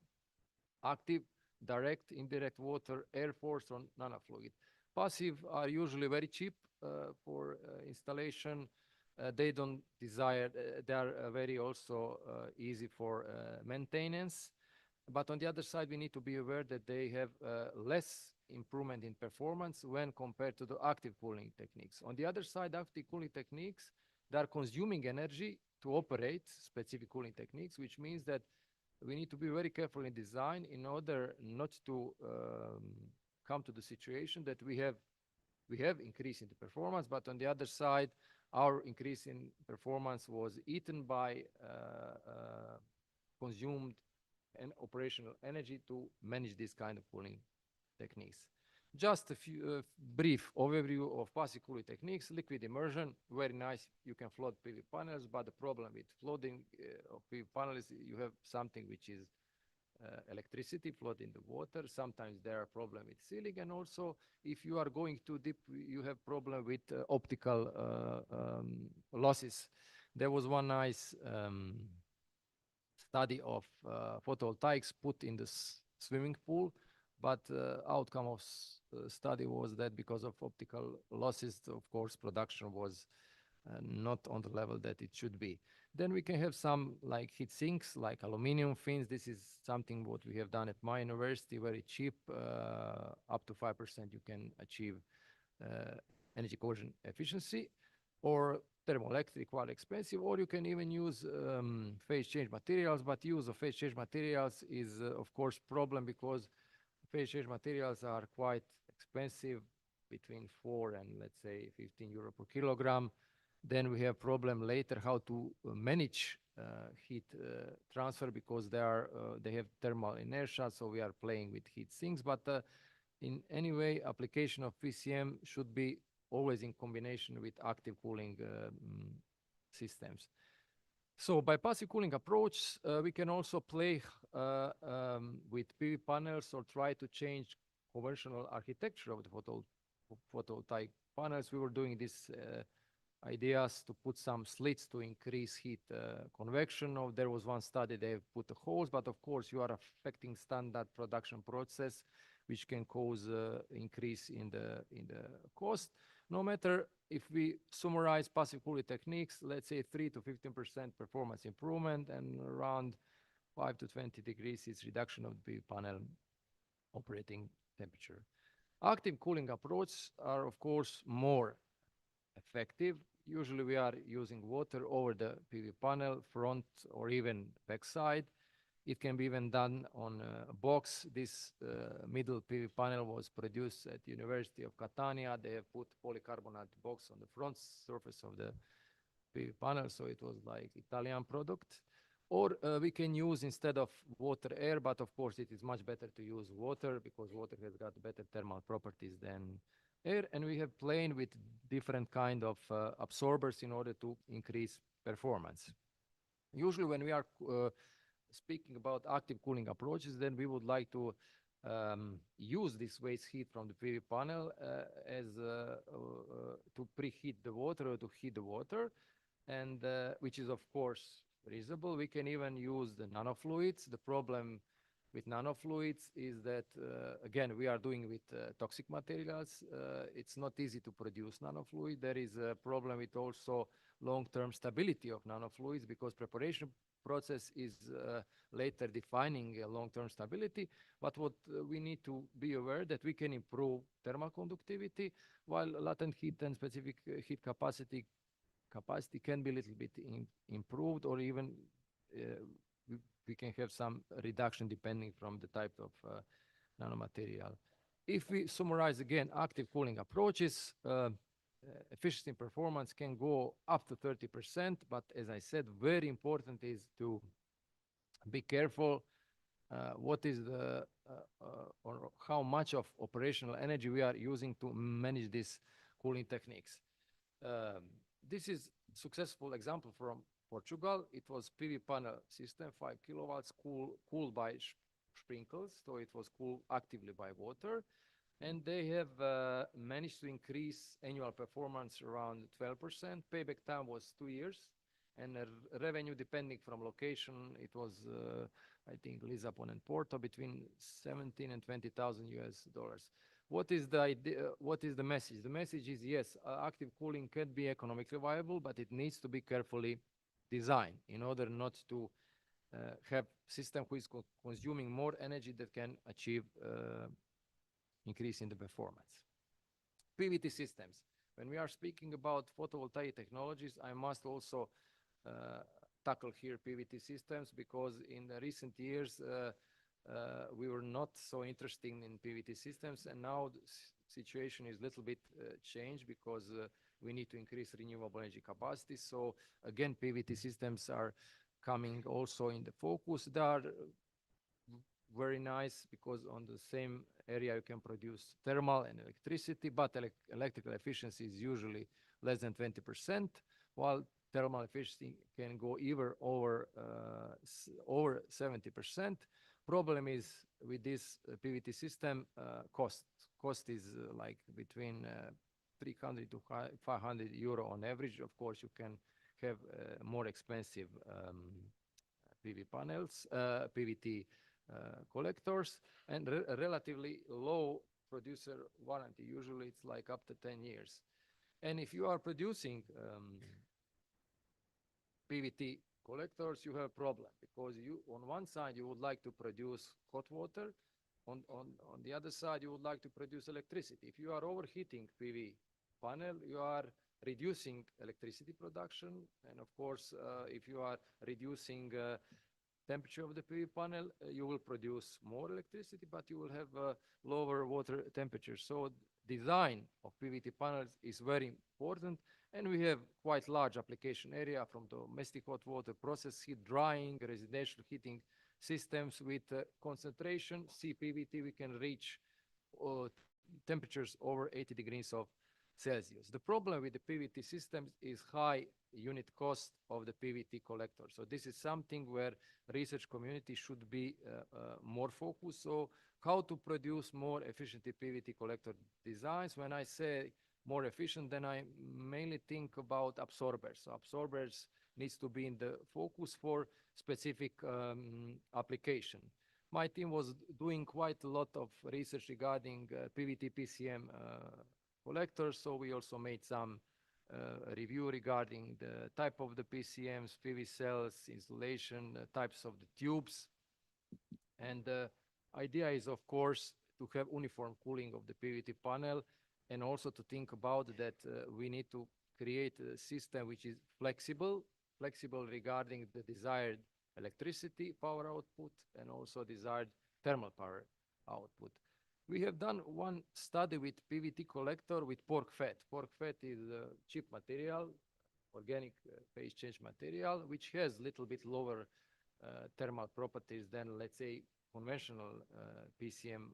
Active, direct, indirect water, air force, or nanofluid. Passive are usually very cheap for installation. They don't desire, they are very also easy for maintenance. But on the other side, we need to be aware that they have less improvement in performance when compared to the active cooling techniques. On the other side, active cooling techniques, they are consuming energy to operate specific cooling techniques, which means that we need to be very careful in design in order not to come to the situation that we have increase in the performance, but on the other side, our increase in performance was eaten by consumed and operational energy to manage this kind of cooling techniques. Just a few brief overview of passive cooling techniques. Liquid immersion, very nice. You can float PV panels, but the problem with floating of PV panels, you have something which is electricity float in the water. Sometimes there are problems with sealing, and also if you are going too deep, you have problem with optical losses. There was one nice study of photovoltaics put in the swimming pool, but outcome of study was that because of optical losses, of course, production was not on the level that it should be. Then we can have some like heat sinks, like aluminum fins. This is something what we have done at my university, very cheap, up to 5% you can achieve energy cohesion efficiency, or thermoelectric, quite expensive, or you can even use phase change materials, but use of phase change materials is of course problem because phase change materials are quite expensive, between 4 and let's say 15 euro per kilogram. Then we have problem later how to manage heat transfer because they have thermal inertia, so we are playing with heat sinks. But in any way, application of PCM should be always in combination with active cooling systems. So by passive cooling approach, we can also play with PV panels or try to change conventional architecture of the photovoltaic panels. We were doing this ideas to put some slits to increase heat convection. Or there was one study they put the holes, but of course you are affecting standard production process, which can cause increase in the cost. No matter if we summarize passive cooling techniques, let's say 3 to 15% performance improvement and around 5 to 20 degrees is reduction of the panel operating temperature. Active cooling approaches are of course more effective. Usually we are using water over the PV panel, front or even back side. It can be even done on a box. This middle PV panel was produced at the University of Catania. They have put polycarbonate box on the front surface of the PV panel, so it was like Italian product. Or we can use instead of water air, but of course it is much better to use water because water has got better thermal properties than air, and we have played with different kind of absorbers in order to increase performance. Usually when we are speaking about active cooling approaches, then we would like to use this waste heat from the PV panel as to preheat the water or to heat the water, and which is of course reasonable. We can even use the nanofluids. The problem with nanofluids is that, again, we are doing with toxic materials. It's not easy to produce nanofluid. There is a problem with also long-term stability of nanofluids because preparation process is later defining long-term stability. But what we need to be aware that we can improve thermal conductivity while latent heat and specific heat capacity can be a little bit improved, or even we can have some reduction depending from the type of nanomaterial. If we summarize again active cooling approaches, efficiency and performance can go up to 30%, but as I said, very important is to be careful what is the or how much of operational energy we are using to manage these cooling techniques. This is successful example from Portugal. It was PV panel system, 5 kilowatts, cooled by sprinkles, so it was cooled actively by water. And they have managed to increase annual performance around 12%. Payback time was 2 years, and revenue, depending from location, it was, I think, Lisbon and Porto, between 17 and 20,000 US dollars. What is the idea? What is the message? The message is yes, active cooling can be economically viable, but it needs to be carefully designed in order not to have system which is consuming more energy that can achieve increase in the performance. PVT systems. When we are speaking about photovoltaic technologies, I must also tackle here PVT systems because in the recent years we were not so interested in PVT systems, and now the situation is a little bit changed because we need to increase renewable energy capacity. So again, PVT systems are coming also in the focus. They are very nice because on the same area you can produce thermal and electricity, but electrical efficiency is usually less than 20%, while thermal efficiency can go even over 70%. Problem is with this PVT system, cost is like between 300 to 500 euro on average. Of course, you can have more expensive PV panels, PVT collectors, and relatively low producer warranty. Usually it's like up to 10 years. And if you are producing PVT collectors, you have a problem because you, on one side, you would like to produce hot water. On the other side, you would like to produce electricity. If you are overheating PV panel, you are reducing electricity production. And of course, if you are reducing temperature of the PV panel, you will produce more electricity, but you will have lower water temperature. So design of PVT panels is very important, and we have quite large application area from domestic hot water, process heat, drying, residential heating systems with concentration. CPVT, we can reach temperatures over 80 degrees of Celsius. The problem with the PVT systems is high unit cost of the PVT collector. So this is something where research community should be more focused. So how to produce more efficient PVT collector designs? When I say more efficient, then I mainly think about absorbers. So absorbers needs to be in the focus for specific application. My team was doing quite a lot of research regarding PVT PCM collectors, so we also made some review regarding the type of the PCMs, PV cells, insulation, types of the tubes. And the idea is, of course, to have uniform cooling of the PVT panel, and also to think about that we need to create a system which is flexible regarding the desired electricity power output and also desired thermal power output. We have done one study with PVT collector with pork fat. Pork fat is a cheap material, organic phase change material, which has little bit lower thermal properties than, let's say, conventional PCM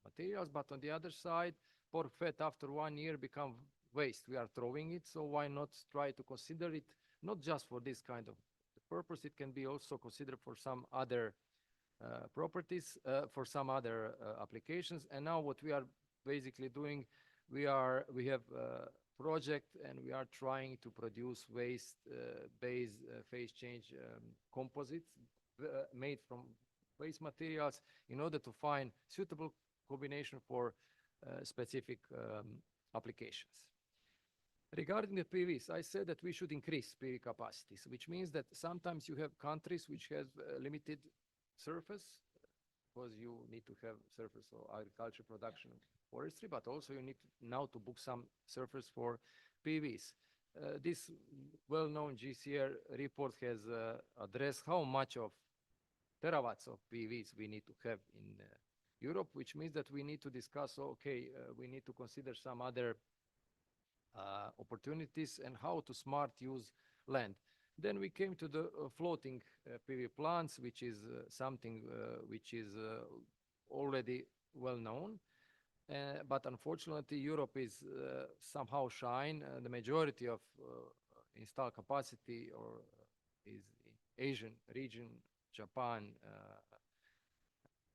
materials. But on the other side, pork fat after 1 year become waste. We are throwing it, so why not try to consider it not just for this kind of purpose, it can be also considered for some other properties, for some other applications. And now what we are basically doing, we have a project and we are trying to produce waste-based phase change composites made from waste materials in order to find suitable combination for specific applications. Regarding the PVs, I said that we should increase PV capacities, which means that sometimes you have countries which have limited surface, because you need to have surface for agriculture, production, forestry, but also you need now to book some surface for PVs. This well-known GCR report has addressed how much of terawatts of PVs we need to have in Europe, which means that we need to discuss, okay, we need to consider some other opportunities and how to smart use land. Then we came to the floating PV plants, which is something which is already well known. But unfortunately, Europe is somehow shy. The majority of installed capacity is in Asian region, Japan,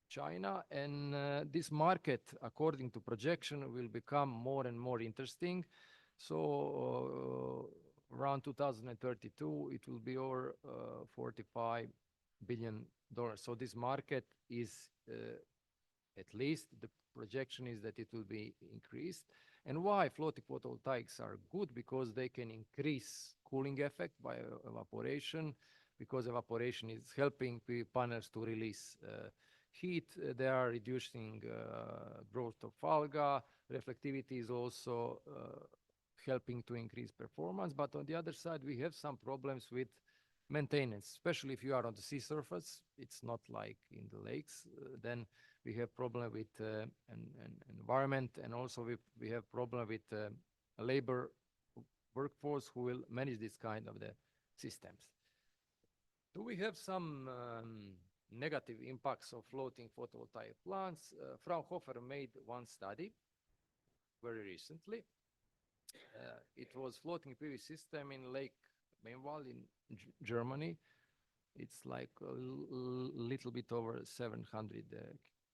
China, and this market, according to projection, will become more and more interesting. So around 2032, it will be over $45 billion. So this market is, at least the projection is that it will be increased. And why floating photovoltaics are good? Because they can increase cooling effect by evaporation, because evaporation is helping PV panels to release heat. They are reducing growth of alga. Reflectivity is also helping to increase performance. But on the other side, we have some problems with maintenance, especially if you are on the sea surface. It's not like in the lakes. Then we have problem with an environment, and also we have problem with a labor workforce who will manage this kind of the systems. Do we have some negative impacts of floating photovoltaic plants? Fraunhofer made one study very recently. It was floating PV system in Lake Mainwald in Germany. It's like a little bit over 700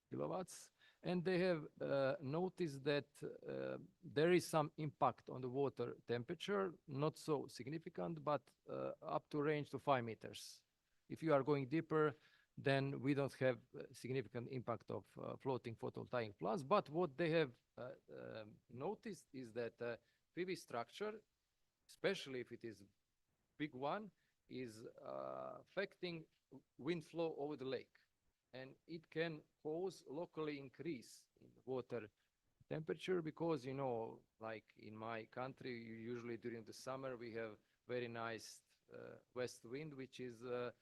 kilowatts. And they have noticed that there is some impact on the water temperature, not so significant, but up to range to 5 meters. If you are going deeper, then we don't have significant impact of floating photovoltaic plants. But what they have noticed is that PV structure, especially if it is big one, is affecting wind flow over the lake. And it can cause locally increase in water temperature because, you know, like in my country, usually during the summer, we have very nice west wind, which is a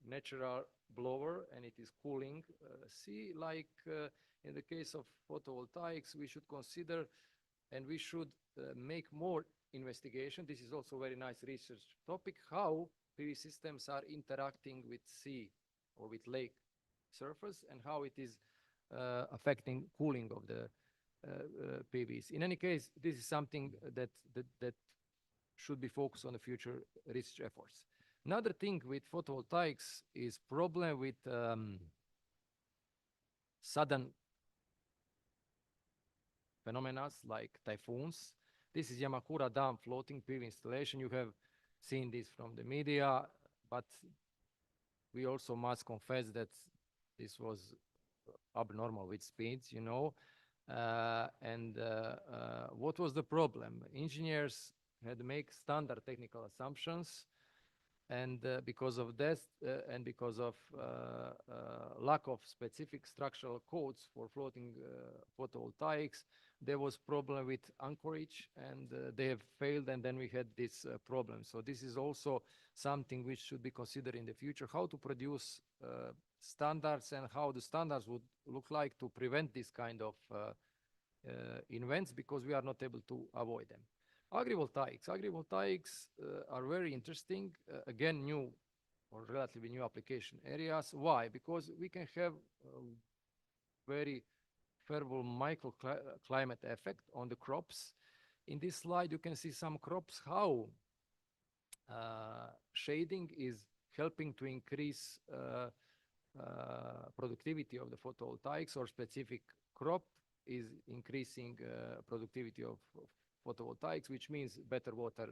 natural blower, and it is cooling sea. Like in the case of photovoltaics, we should consider and we should make more investigation. This is also a very nice research topic, how PV systems are interacting with sea or with lake surface and how it is affecting cooling of the PVs. In any case, this is something that should be focused on the future research efforts. Another thing with photovoltaics is problem with sudden phenomena like typhoons. This is Yamakura Dam floating PV installation. You have seen this from the media, but we also must confess that this was abnormal with speeds, you know. What was the problem? Engineers had to make standard technical assumptions, and because of this, and because of lack of specific structural codes for floating photovoltaics, there was problem with anchorage, and they have failed, and then we had this problem. So this is also something which should be considered in the future, how to produce standards and how the standards would look like to prevent this kind of events, because we are not able to avoid them. Agrivoltaics are very interesting, again, new or relatively new application areas. Why? Because we can have very favorable microclimate effect on the crops. In this slide, you can see some crops, how shading is helping to increase productivity of the photovoltaics, or specific crop is increasing productivity of photovoltaics, which means better water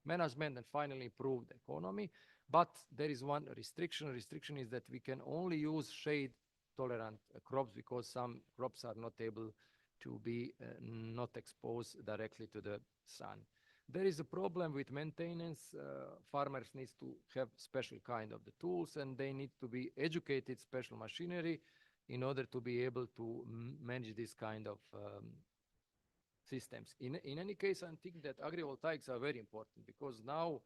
management and finally improved economy. But there is one restriction. Restriction is that we can only use shade tolerant crops, because some crops are not able to be not exposed directly to the sun. There is a problem with maintenance. Farmers need to have special kind of the tools, and they need to be educated special machinery in order to be able to manage this kind of systems. In any case, I think that agrivoltaics are very important, because now,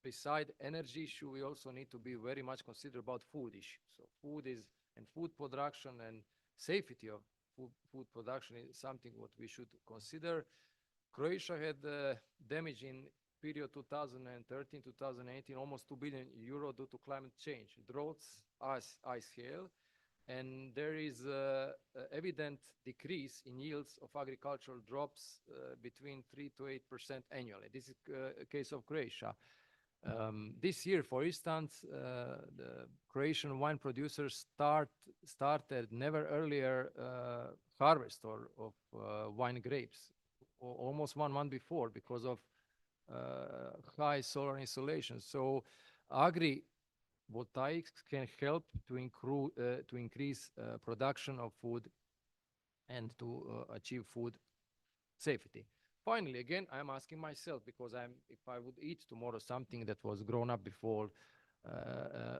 beside energy issue, we also need to be very much consider about food issue. So food production and safety of food production is something what we should consider. Croatia had damage in period 2013-2018, almost 2 billion euro due to climate change, droughts, ice hail, and there is evident decrease in yields of agricultural crops between 3 to 8% annually. This is a case of Croatia. This year, for instance, the Croatian wine producers started never earlier harvest of wine grapes, almost 1 month before, because of high solar insolation. So agrivoltaics can help to increase production of food and to achieve food safety. Finally, again, I'm asking myself, because if I would eat tomorrow something that was grown up before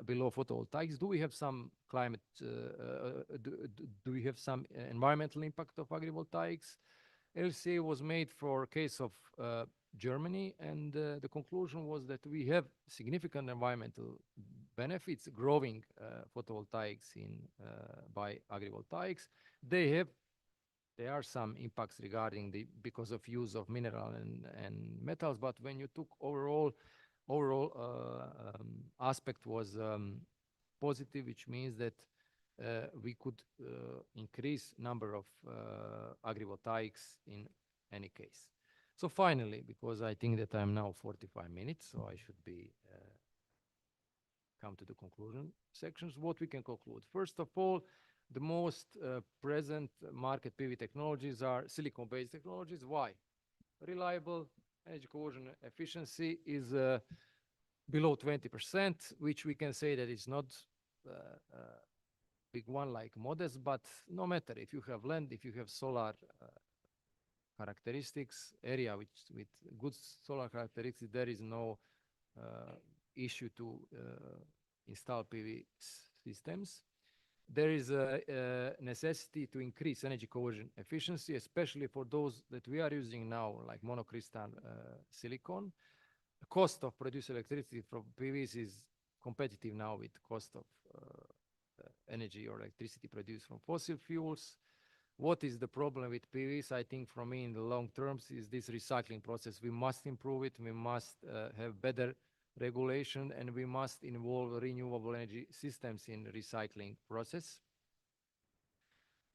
below photovoltaics, do we have some climate, do we have some environmental impact of agrivoltaics? LCA was made for a case of Germany, and the conclusion was that we have significant environmental benefits growing photovoltaics by agrivoltaics. There are some impacts regarding because of use of mineral and metals, but when you took overall aspect was positive, which means that we could increase number of agrivoltaics in any case. So finally, because I think that I'm now 45 minutes, so I should be come to the conclusion sections. What we can conclude? First of all, the most present market PV technologies are silicon-based technologies. Why? Reliable, energy cohesion efficiency is below 20%, which we can say that it's not big one like modest, but no matter if you have land, if you have solar characteristics, area with good solar characteristics, there is no issue to install PV systems. There is a necessity to increase energy cohesion efficiency, especially for those that we are using now, like monocrystal silicon. The cost of producing electricity from PVs is competitive now with cost of energy or electricity produced from fossil fuels. What is the problem with PVs? I think for me in the long terms is this recycling process. We must improve it. We must have better regulation, and we must involve renewable energy systems in the recycling process.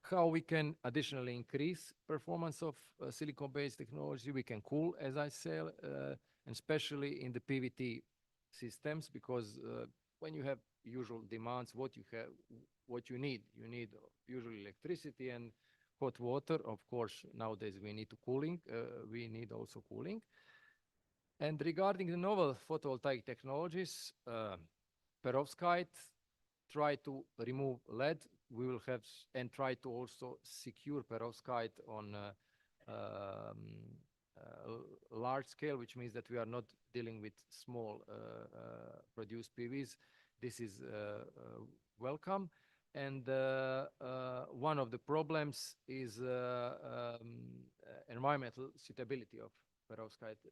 How we can additionally increase performance of silicon-based technology? We can cool, as I said, and especially in the PVT systems, because when you have usual demands, what you need usually electricity, and hot water. Of course, nowadays we need cooling. We need also cooling. And regarding the novel photovoltaic technologies, perovskite try to remove lead. We will have and try to also secure perovskite on large scale, which means that we are not dealing with small produced PVs. This is welcome. And one of the problems is environmental suitability of perovskite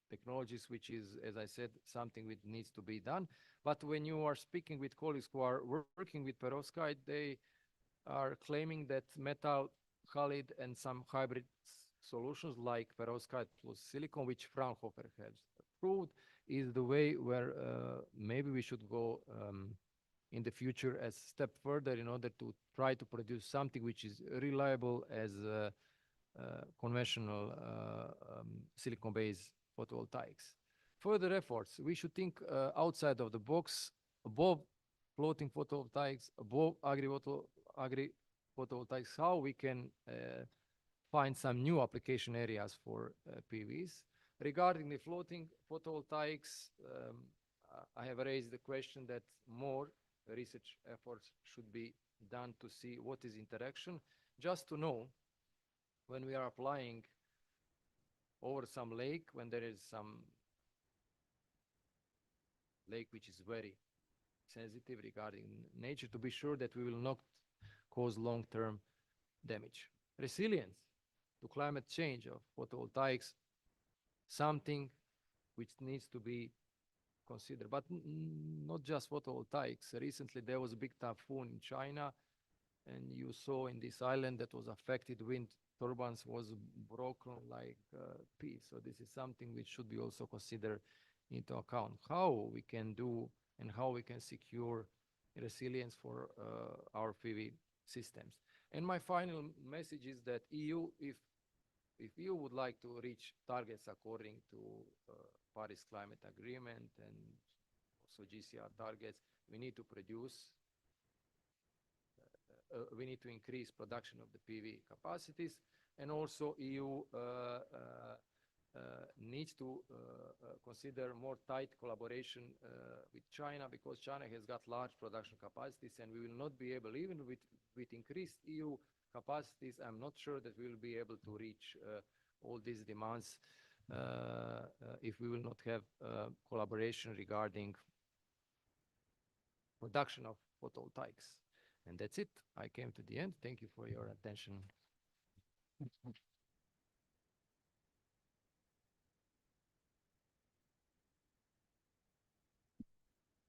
technologies, which is, as I said, something which needs to be done. But when you are speaking with colleagues who are working with perovskite, they are claiming that metal halide and some hybrid solutions like perovskite plus silicon, which Fraunhofer has approved, is the way where maybe we should go in the future as a step further in order to try to produce something which is reliable as conventional silicon-based photovoltaics. Further efforts, we should think outside of the box, above floating photovoltaics, above agri-photovoltaics, how we can find some new application areas for PVs. Regarding the floating photovoltaics, I have raised the question that more research efforts should be done to see what is interaction, just to know when we are applying over some lake, when there is some lake which is very sensitive regarding nature, to be sure that we will not cause long-term damage. Resilience to climate change of photovoltaics, something which needs to be considered, but not just photovoltaics. Recently there was a big typhoon in China, and you saw in this island that was affected, wind turbines was broken like peas. So this is something which should be also considered into account, how we can do and how we can secure resilience for our PV systems. And my final message is that EU, if EU would like to reach targets according to Paris Climate Agreement and also GCR targets, we need to produce, we need to increase production of the PV capacities, and also EU needs to consider more tight collaboration with China, because China has got large production capacities, and we will not be able, even with increased EU capacities, I'm not sure that we will be able to reach all these demands if we will not have collaboration regarding production of photovoltaics. And that's it. I came to the end. Thank you for your attention.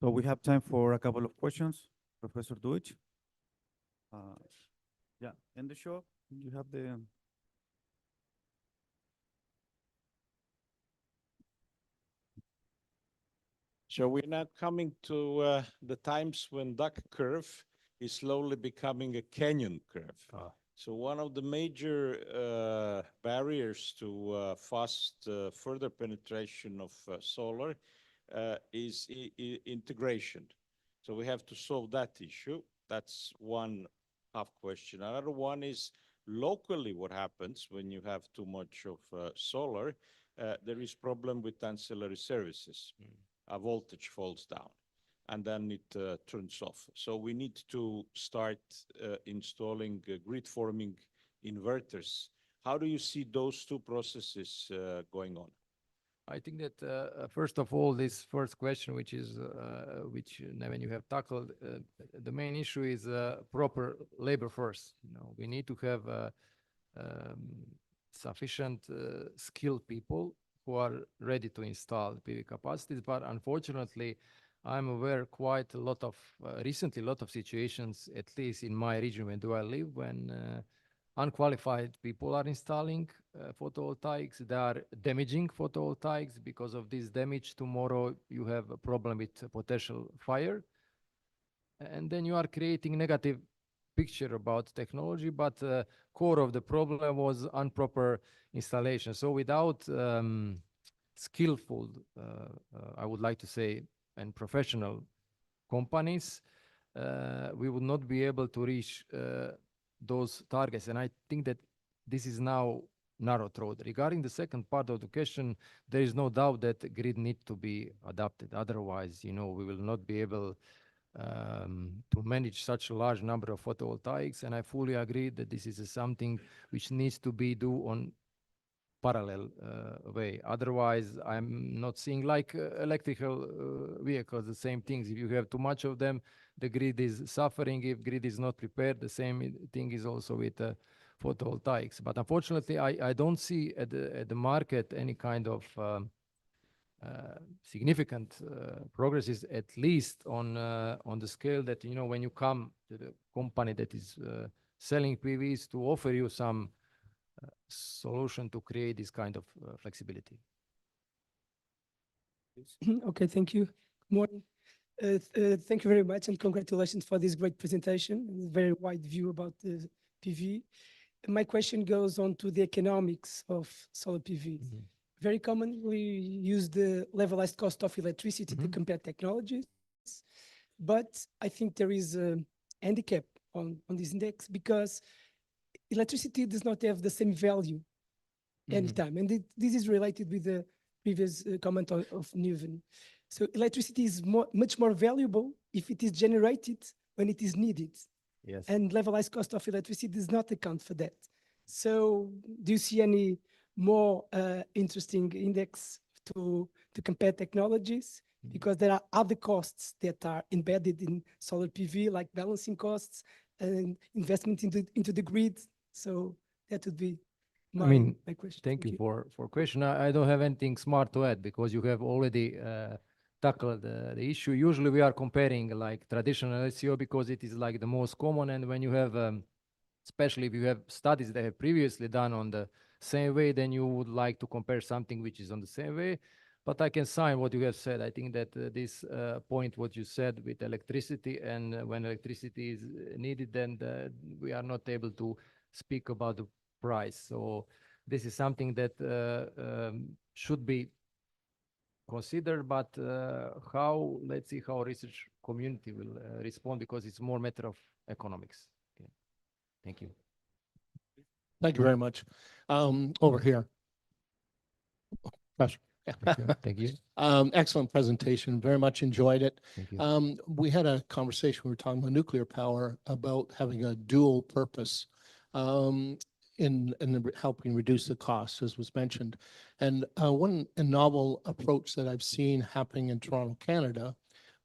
So we have time for a couple of questions. Professor Deutsch. Yeah, in the show, you have the...
So we're now coming to the times when duck curve is slowly becoming a canyon curve. So one of the major barriers to fast further penetration of solar is integration. So we have to solve that issue. That's one half question. Another one is locally what happens when you have too much of solar. There is problem with ancillary services. A voltage falls down and then it turns off. So we need to start installing grid forming inverters. How do you see those two processes going on?
I think that first of all, this first question, which is which when you have tackled, the main issue is proper labor force. You know, we need to have sufficient skilled people who are ready to install PV capacities. But unfortunately, I'm aware quite a lot of recently a lot of situations, at least in my region where I live, when unqualified people are installing photovoltaics. They are damaging photovoltaics. Because of this damage, tomorrow you have a problem with potential fire, and then you are creating negative picture about technology. But core of the problem was improper installation. So without skillful, I would like to say, and professional companies, we would not be able to reach those targets. And I think that this is now narrowed road. Regarding the second part of the question, there is no doubt that the grid need to be adapted. Otherwise, we will not be able to manage such a large number of photovoltaics. And I fully agree that this is something which needs to be done on parallel way. Otherwise, I'm not seeing like electrical vehicles, the same things. If you have too much of them, the grid is suffering. If grid is not prepared, the same thing is also with photovoltaics. But unfortunately, I don't see at the market any kind of significant progresses, at least on the scale that, when you come to the company that is selling PVs to offer you some solution to create this kind of flexibility.
Okay, thank you. Morning. Thank you very much and congratulations for this great presentation and very wide view about the PV. My question goes on to the economics of solar PV. Very commonly use the levelized cost of electricity to compare technologies, but I think there is a handicap on this index because electricity does not have the same value anytime. And this is related with the previous comment of Nuven. So electricity is much more valuable if it is generated when it is needed.
Yes.
And levelized cost of electricity does not account for that. So do you see any more interesting index to compare technologies? Because there are other costs that are embedded in solar PV, like balancing costs and investment into the grid. So that would be my question.
Thank you for question. I don't have anything smart to add because you have already tackled the issue. Usually we are comparing like traditional LCO because it is like the most common, and when you have especially if you have studies that have previously done on the same way, then you would like to compare something which is on the same way. But I can sign what you have said. I think that this point, what you said with electricity, and when electricity is needed, then we are not able to speak about the price. So this is something that should be considered, but let's see how research community will respond, because it's more matter of economics. Okay. Thank you.
Thank you very much. Over here. Professor.
Thank you.
Excellent presentation. Very much enjoyed it.
Thank you.
We had a conversation, we were talking about nuclear power, about having a dual purpose in helping reduce the costs, as was mentioned. And one novel approach that I've seen happening in Toronto, Canada,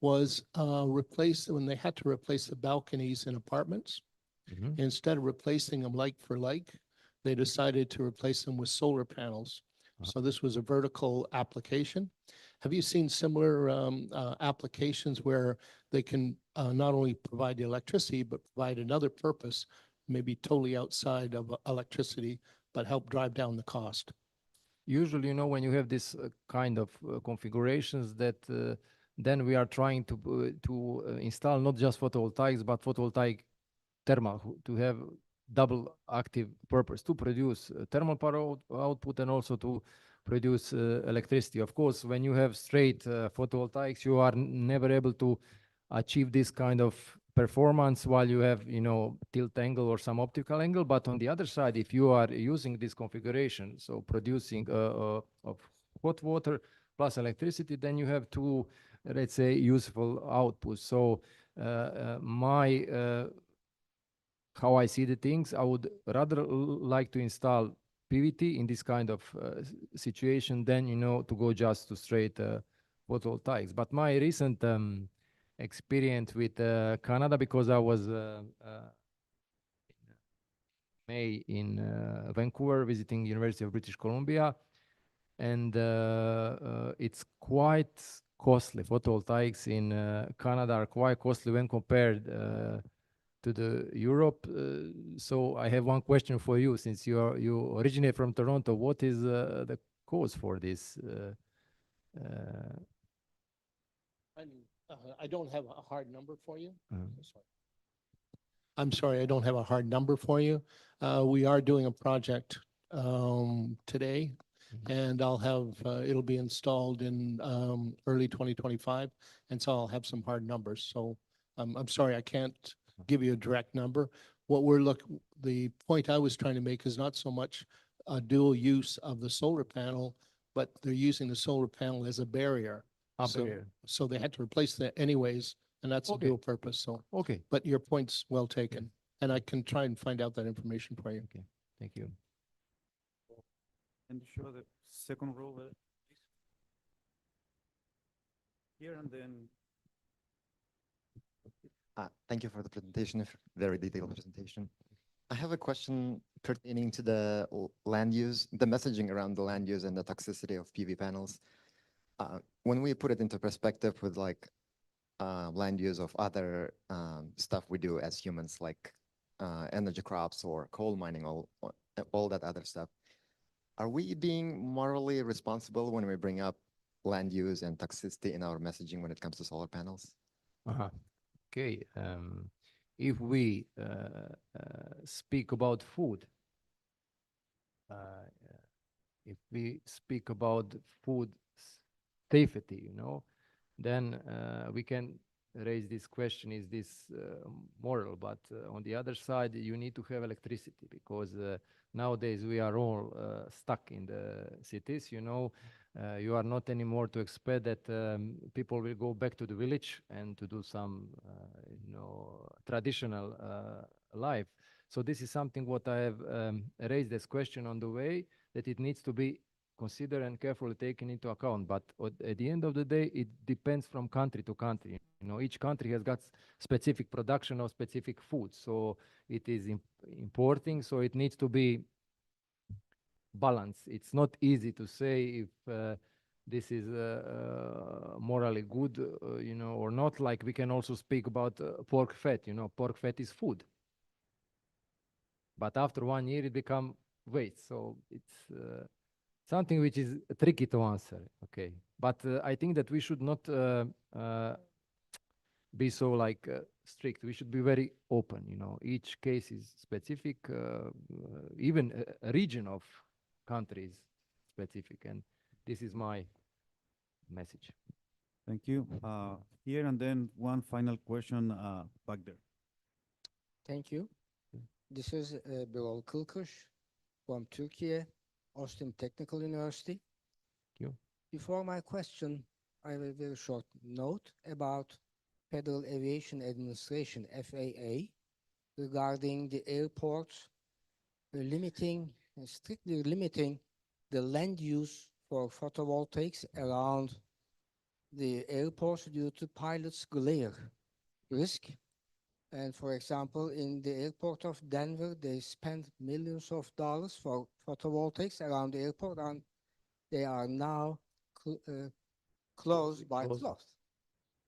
was when they had to replace the balconies in apartments. Instead of replacing them like for like, they decided to replace them with solar panels. So this was a vertical application. Have you seen similar applications where they can not only provide the electricity, but provide another purpose, maybe totally outside of electricity, but help drive down the cost?
Usually, when you have this kind of configurations, that then we are trying to install not just photovoltaics, but photovoltaic thermal, to have double active purpose, to produce thermal power output and also to produce electricity. Of course, when you have straight photovoltaics, you are never able to achieve this kind of performance while you have, tilt angle or some optical angle. But on the other side, if you are using this configuration, so producing of hot water plus electricity, then you have two, let's say, useful outputs. So how I see the things, I would rather like to install PVT in this kind of situation than, to go just to straight photovoltaics. But my recent experience with Canada, because I was May in Vancouver visiting University of British Columbia, and it's quite costly. Photovoltaics in Canada are quite costly when compared to the Europe. So I have one question for you, since you originate from Toronto. What is the cause for this?
I don't have a hard number for you. I'm sorry, I don't have a hard number for you. We are doing a project today, and it'll be installed in early 2025, and so I'll have some hard numbers. So I'm sorry, I can't give you a direct number. the point I was trying to make is not so much a dual use of the solar panel, but they're using the solar panel as a barrier. So they had to replace that anyways, and that's a
Okay.
dual purpose, so.
Okay,
But your point's well taken, and I can try and find out that information for you.
thank you.
And show the second row please. Here and then.
Thank you for the presentation, very detailed presentation. I have a question pertaining to the land use, the messaging around the land use and the toxicity of PV panels. When we put it into perspective with like land use of other stuff we do as humans, like energy crops or coal mining, all that other stuff, are we being morally responsible when we bring up land use and toxicity in our messaging when it comes to solar panels?
Okay, if we speak about food, if we speak about food safety, you know, then we can raise this question, is this moral? But on the other side, you need to have electricity, because nowadays we are all stuck in the cities, you know. You are not anymore to expect that people will go back to the village and to do some, you know, traditional life. So this is something what I have raised as question on the way, that it needs to be considered and carefully taken into account. But at the end of the day, it depends from country to country. You know, each country has got specific production of specific food, so it is importing, so it needs to be balance. It's not easy to say if this is morally good, you know, or not. Like we can also speak about pork fat. You know, pork fat is food, but after 1 year it become waste. So it's something which is tricky to answer. Okay, but I think that we should not be so like strict. We should be very open. You know, each case is specific. Even a region of countries specific, and this is my message.
Thank you. Here and then one final question back there.
Thank you. This is Birol Kılkış from Turkey, Austin Technical University.
Thank you.
Before my question, I have a very short note about Federal Aviation Administration, FAA, regarding the airports strictly limiting the land use for photovoltaics around the airports due to pilots' glare risk. And for example, in the airport of Denver, they spent millions of dollars for photovoltaics around the airport, and they are now closed by cloth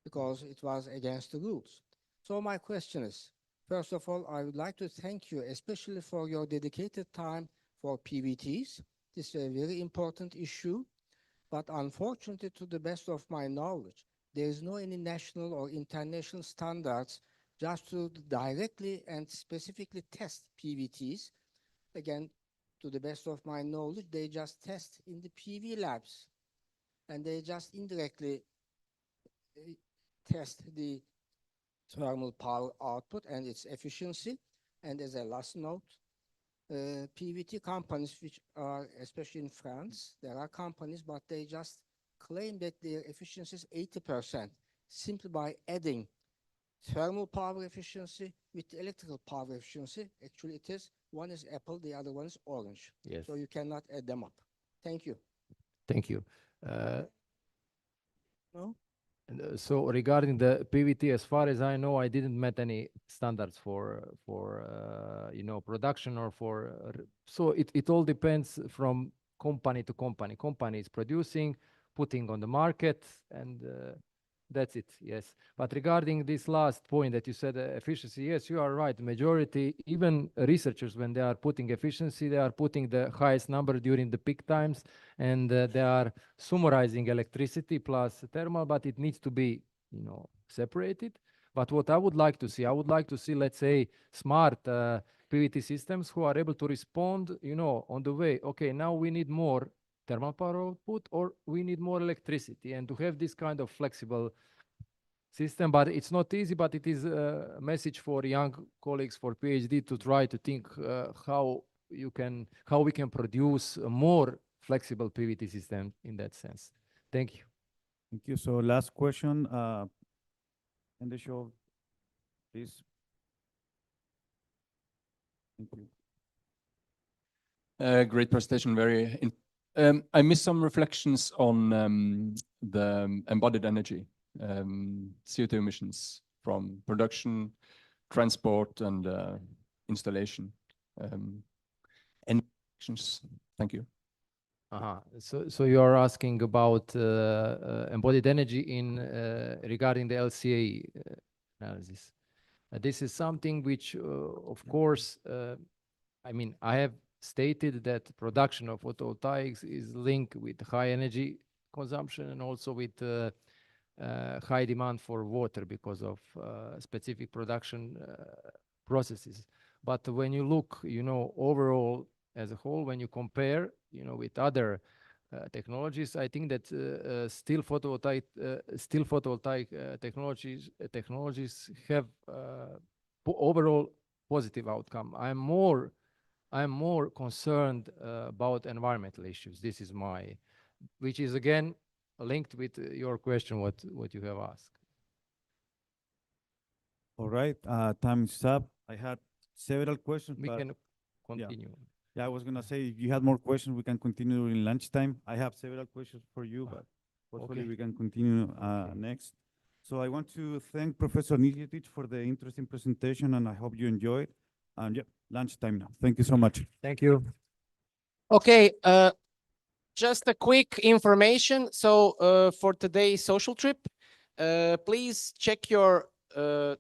because it was against the rules. So my question is, first of all, I would like to thank you, especially for your dedicated time for PVTs. This is a very important issue, but unfortunately, to the best of my knowledge, there is no any national or international standards just to directly and specifically test PVTs. Again, to the best of my knowledge, they just test in the PV labs, and they just indirectly test the thermal power output and its efficiency. And as a last note, PVT companies, which are especially in France, there are companies, but they just claim that their efficiency is 80% simply by adding thermal power efficiency with the electrical power efficiency. Actually, it is one is apple, the other one is orange.
Yes.
So you cannot add them up. Thank you.
Thank you.
No?
So regarding the PVT, as far as I know, I didn't met any standards for you know, production or for so it all depends from company to company. Company is producing, putting on the market, and that's it. Yes. But regarding this last point that you said, efficiency, yes, you are right. Majority, even researchers, when they are putting efficiency, they are putting the highest number during the peak times, and they are summarizing electricity plus thermal, but it needs to be, you know, separated. But what I would like to see, let's say, smart PVT systems who are able to respond, you know, on the way. Okay, now we need more thermal power output, or we need more electricity, and to have this kind of flexible system, but it's not easy, but it is a message for young colleagues, for PhD, to try to think how we can produce a more flexible PVT system in that sense. Thank you.
Thank you. So last question, in the show, please. Thank you.
Great presentation. I missed some reflections on the embodied energy, CO2 emissions from production, transport, and installation. Any reflections? Thank you.
So you are asking about embodied energy in regarding the LCA analysis. This is something which, of course, I mean, I have stated that production of photovoltaics is linked with high energy consumption and also with high demand for water because of specific production processes. But when you look, overall as a whole, when you compare, with other technologies, I think that still photovoltaic technologies have overall positive outcome. I'm more concerned about environmental issues. This is which is again linked with your question, what you have asked.
All right, time is up. I had several questions.
We
but
can continue.
Yeah, I was gonna say, if you had more questions, we can continue in lunchtime. I have several questions for you, but hopefully we can continue next. So I want to thank Professor Nijetic for the interesting presentation, and I hope you enjoyed. And yeah, lunchtime now. Thank you so much.
Thank you.
Okay, just a quick information. So for today's social trip, please check your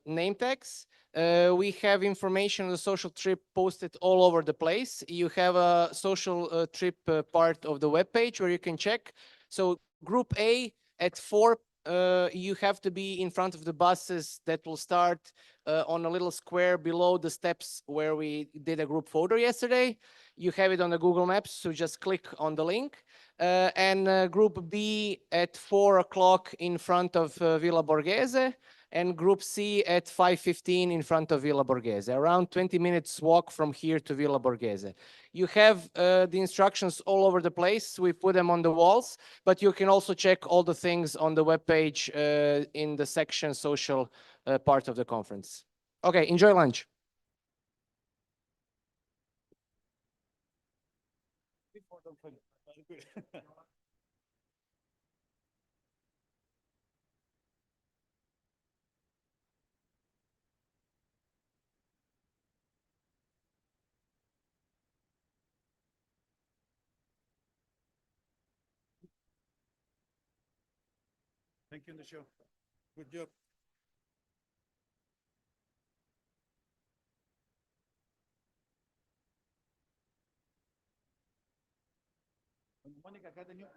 name tags. We have information on the social trip posted all over the place. You have a social trip part of the webpage where you can check. So Group A at 4, you have to be in front of the buses that will start on a little square below the steps where we did a group photo yesterday. You have it on the Google Maps, so just click on the link. And Group B at 4 o'clock in front of Villa Borghese, and Group C at 5:15 in front of Villa Borghese, around 20 minutes walk from here to Villa Borghese. You have the instructions all over the place. We put them on the walls, but you can also check all the things on the webpage in the section social part of the conference. Okay, enjoy lunch.
Thank you, Nisho. Good job. Mónica, acá tenía